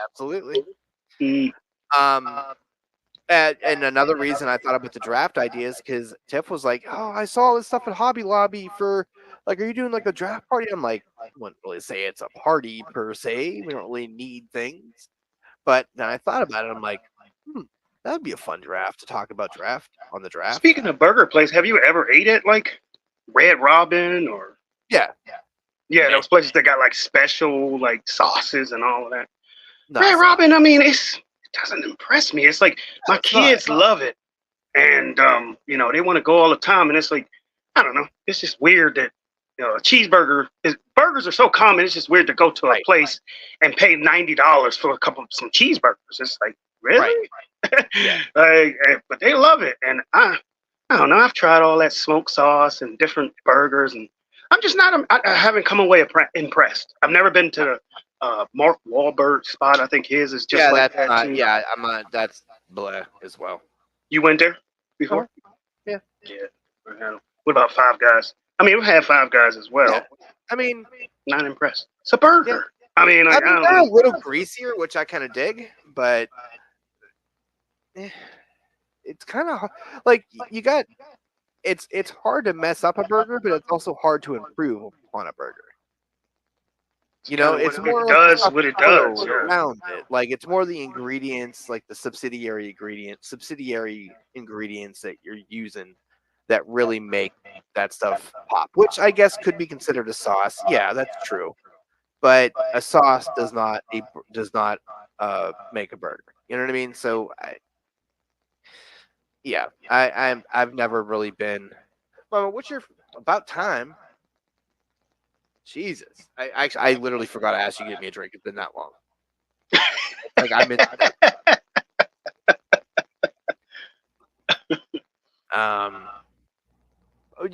absolutely. And another reason I thought about the draft idea is because Tiff was like, oh, I saw this stuff at Hobby Lobby for, like, are you doing like a draft party? I'm like, I wouldn't really say it's a party per se. We don't really need things. But then I thought about it. I'm like, that would be a fun draft to talk about on the draft. Speaking of burger place, have you ever ate at like Red Robin or? Yeah, those places that got like special like sauces and all of that. No, Red Robin, I mean, it doesn't impress me. It's like my kids love it, and they want to go all the time, and it's like, I don't know, it's just weird that a cheeseburger burgers are so common. It's just weird to go to a place and pay $90 for some cheeseburgers. It's like, really? Yeah. But they love it, and I don't know. I've tried all that smoke sauce and different burgers, and I'm just not. I haven't come away impressed. I've never been to the Mark Wahlberg spot. I think his is just Yeah, like that's that not. too. Yeah, I'm not. That's blah as well. You went there before? Yeah. Yeah. What about Five Guys? I mean, we've had Five Guys as well. Yeah. I mean, Not impressed. It's a burger. I mean, like, I don't they're know. a little greasier, which I kind of dig, but it's kind of like you got. It's hard to mess up a burger, but it's also hard to improve on a burger. You know, Kinda it's what more it like does. the What it avocado does. Yeah. around it. Like it's more the ingredients, like the subsidiary ingredients that you're using that really make that stuff pop. Which I guess could be considered a sauce. Yeah, that's true. But a sauce does not make a burger. You know what I mean? So I've never really been. Mama, what's your about time? Jesus, I literally forgot to ask you to get me a drink. It's been that long. Like I'm in.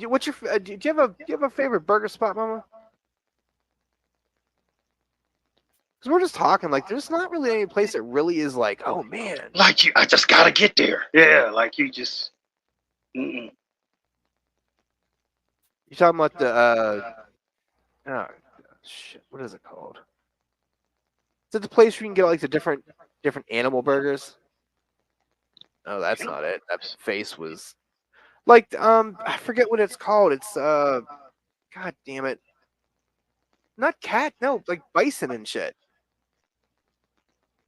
What's your? Do you have a favorite burger spot, Mama? Because we're just talking. Like, there's not really any place that really is like, oh man. Like you, I just gotta get there. Yeah, like you just. Mm-mm. You talking about the? Oh, shit. What is it called? Is it the place where you can get like the different animal burgers? No, that's not it. That face was like I forget what it's called. It's God damn it. Not cat, no, like bison and shit.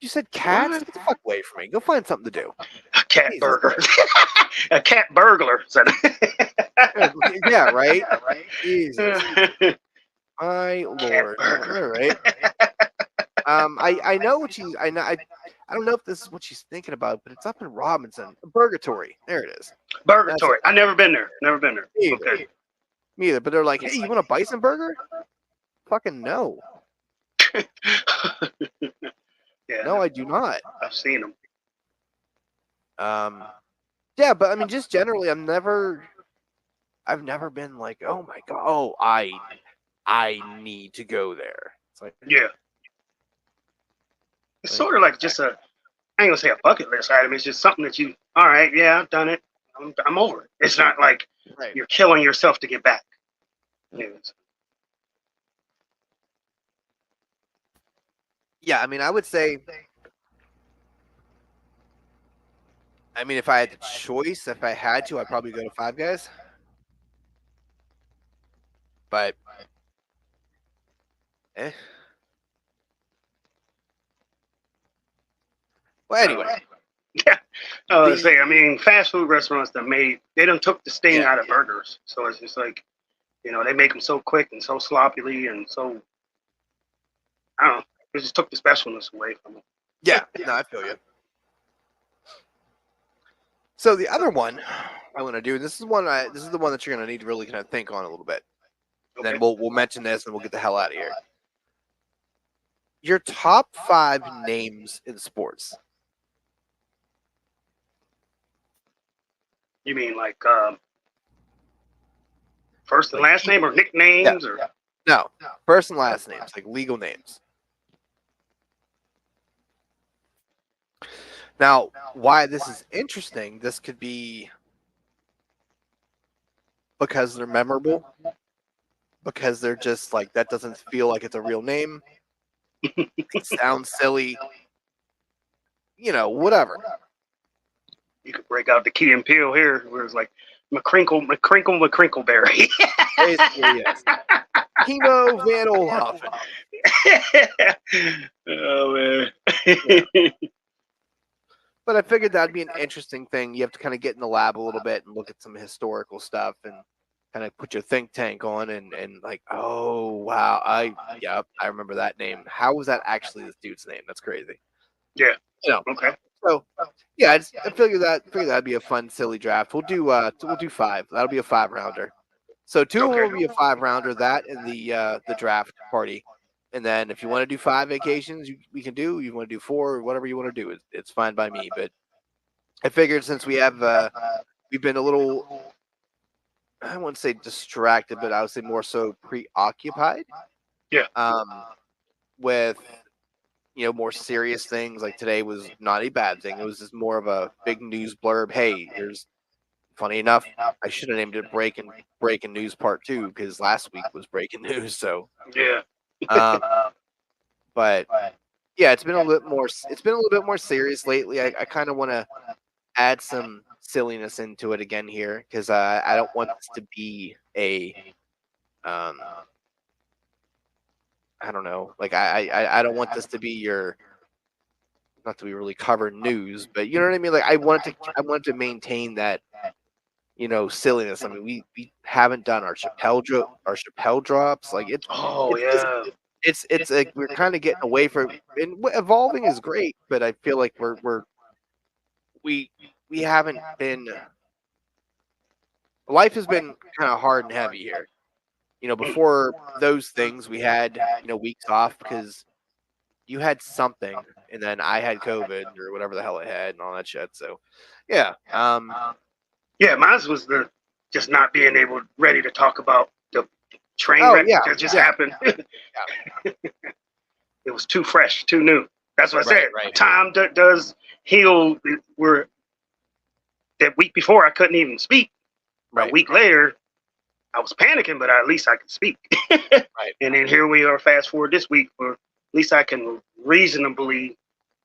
You said cats? What? Get the fuck away from me. Go find something to do. A cat Jesus burger. A cat burglar. Yeah, right? Jesus. My Cat lord. burger. All right. I know what she's I know I don't know if this is what she's thinking about, but it's up in Robinson. Burgatory. There it is. Burgatory. I never been there. Never been there. Me Okay. Me either. But they're like, hey, you want a bison burger? Fucking no. Yeah. No, I do not. I've seen them. Yeah, but I mean, just generally, I've never been like, oh my god, oh I need to go there. It's like, Yeah. It's sort of like just I ain't gonna say a bucket list item. It's just something that you, all right, yeah, I've done it. I'm over it. It's not like right. you're killing yourself to get back. Yeah, I mean, I would say, I mean, if I had the choice, if I had to, I'd probably go to Five Guys. But, Well, anyway. Yeah. I was gonna say, I mean, fast food restaurants they done took the sting out of burgers. So it's just like, they make them so quick and so sloppily and so, I don't know, it just took the specialness away from them. Yeah, no, I feel you. So the other one I want to do, this is the one that you're going to need to really kind of think on a little bit. Okay. Then we'll mention this and we'll get the hell out of here. Your top 5 names in sports. You mean like first and last name or nicknames? Yeah. Or no, first and last names, like legal names. Now, why this is interesting, this could be because they're memorable, because they're just like, that doesn't feel like it's a real name. It sounds silly. Whatever. You could break out the Key and Peele here, where it's like McCrinkleberry. Basically, yes. Kimo Van Olhoffen. Oh, man. Yeah. But I figured that'd be an interesting thing. You have to kind of get in the lab a little bit and look at some historical stuff and kind of put your think tank on and like, oh, wow. I remember that name. How was that actually this dude's name? That's crazy. Yeah. Okay. So, yeah, I figured that'd be a fun, silly draft. We'll do 5. That'll be a 5-rounder. So 2 will be a 5-rounder. That and the draft party. And then if you want to do 5 vacations, we can do. You want to do 4, whatever you want to do. It's fine by me. But I figured since we have we've been a little, I wouldn't say distracted, but I would say more so preoccupied. Yeah. With more serious things. Like today was not a bad thing. It was just more of a big news blurb. Hey, here's funny enough, I should have named it breaking news part 2 because last week was breaking news. So Yeah. but yeah, it's been a little bit more serious lately. I kind of want to add some silliness into it again here because I don't want this to be a I don't know, like I don't want this to be your, not to be really cover news, but you know what I mean. Like I wanted to maintain that silliness. I mean, we haven't done our Chappelle drops. Like it's like we're kind of getting away from, and evolving is great, but I feel like we haven't been. Life has been kind of hard and heavy here. Before those things, we had weeks off because you had something, and then I had COVID or whatever the hell I had and all that shit. So, yeah, yeah, mine was the just not being ready to talk about the train wreck that just happened. It was too fresh, too new. That's what I said. Right. Time does heal. That week before, I couldn't even speak. Right. A week later, I was panicking, but at least I could speak. Right. And then here we are, fast forward this week, where at least I can reasonably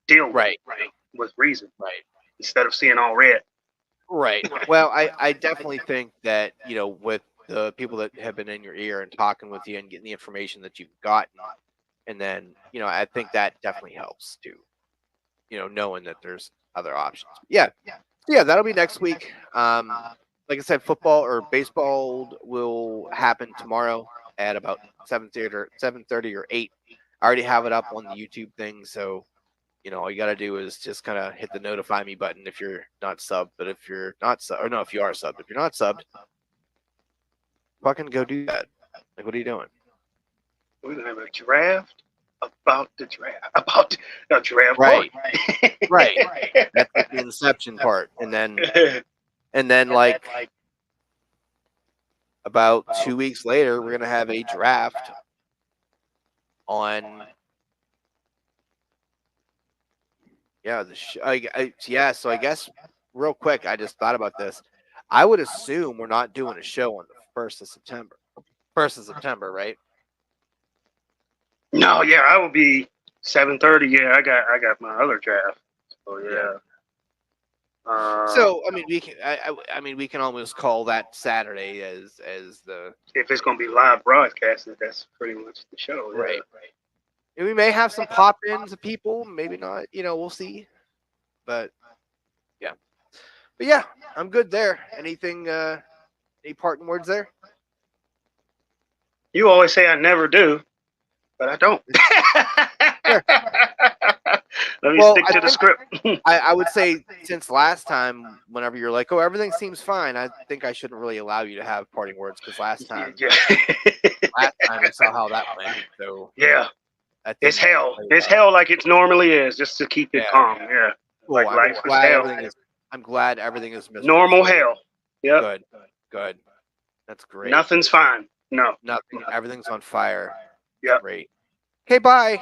deal with reason. Right. Instead of seeing all red. Right. Well, I definitely think that, with the people that have been in your ear and talking with you and getting the information that you've gotten, and then, I think that definitely helps too, knowing that there's other options. Yeah, that'll be next week. Like I said, football or baseball will happen tomorrow at about 7:30 or 8. I already have it up on the YouTube thing, so all you got to do is just kind of hit the notify me button if you're not subbed. But if you're not if you are subbed, if you're not subbed, fucking go do that. Like, what are you doing? We're gonna have a draft about the draft, about the draft. Right. Right. That's like the inception part, and then like about 2 weeks later, we're gonna have a draft on. Yeah, so I guess real quick, I just thought about this. I would assume we're not doing a show on the 1st of September. 1st of September, right? No, yeah, I will be 7:30. Yeah, I got my other draft. So yeah. So I mean, we can. I mean, we can almost call that Saturday as the. If it's gonna be live broadcasted, that's pretty much the show. Right. And we may have some pop-ins of people, maybe not. We'll see. But yeah, I'm good there. Anything? Any parting words there? You always say I never do, but I don't. Let me stick to the script. I would say since last time, whenever you're like, oh, everything seems fine, I think I shouldn't really allow you to have parting words because last time I saw how that went. So yeah, it's hell. It's hell like it normally is, just to keep it calm. Yeah. Well, like life is hell. I'm glad everything is miserable. Normal hell. Yeah. Good. That's great. Nothing's fine. No. Nothing. Everything's on fire. Yeah. Great. Okay, bye.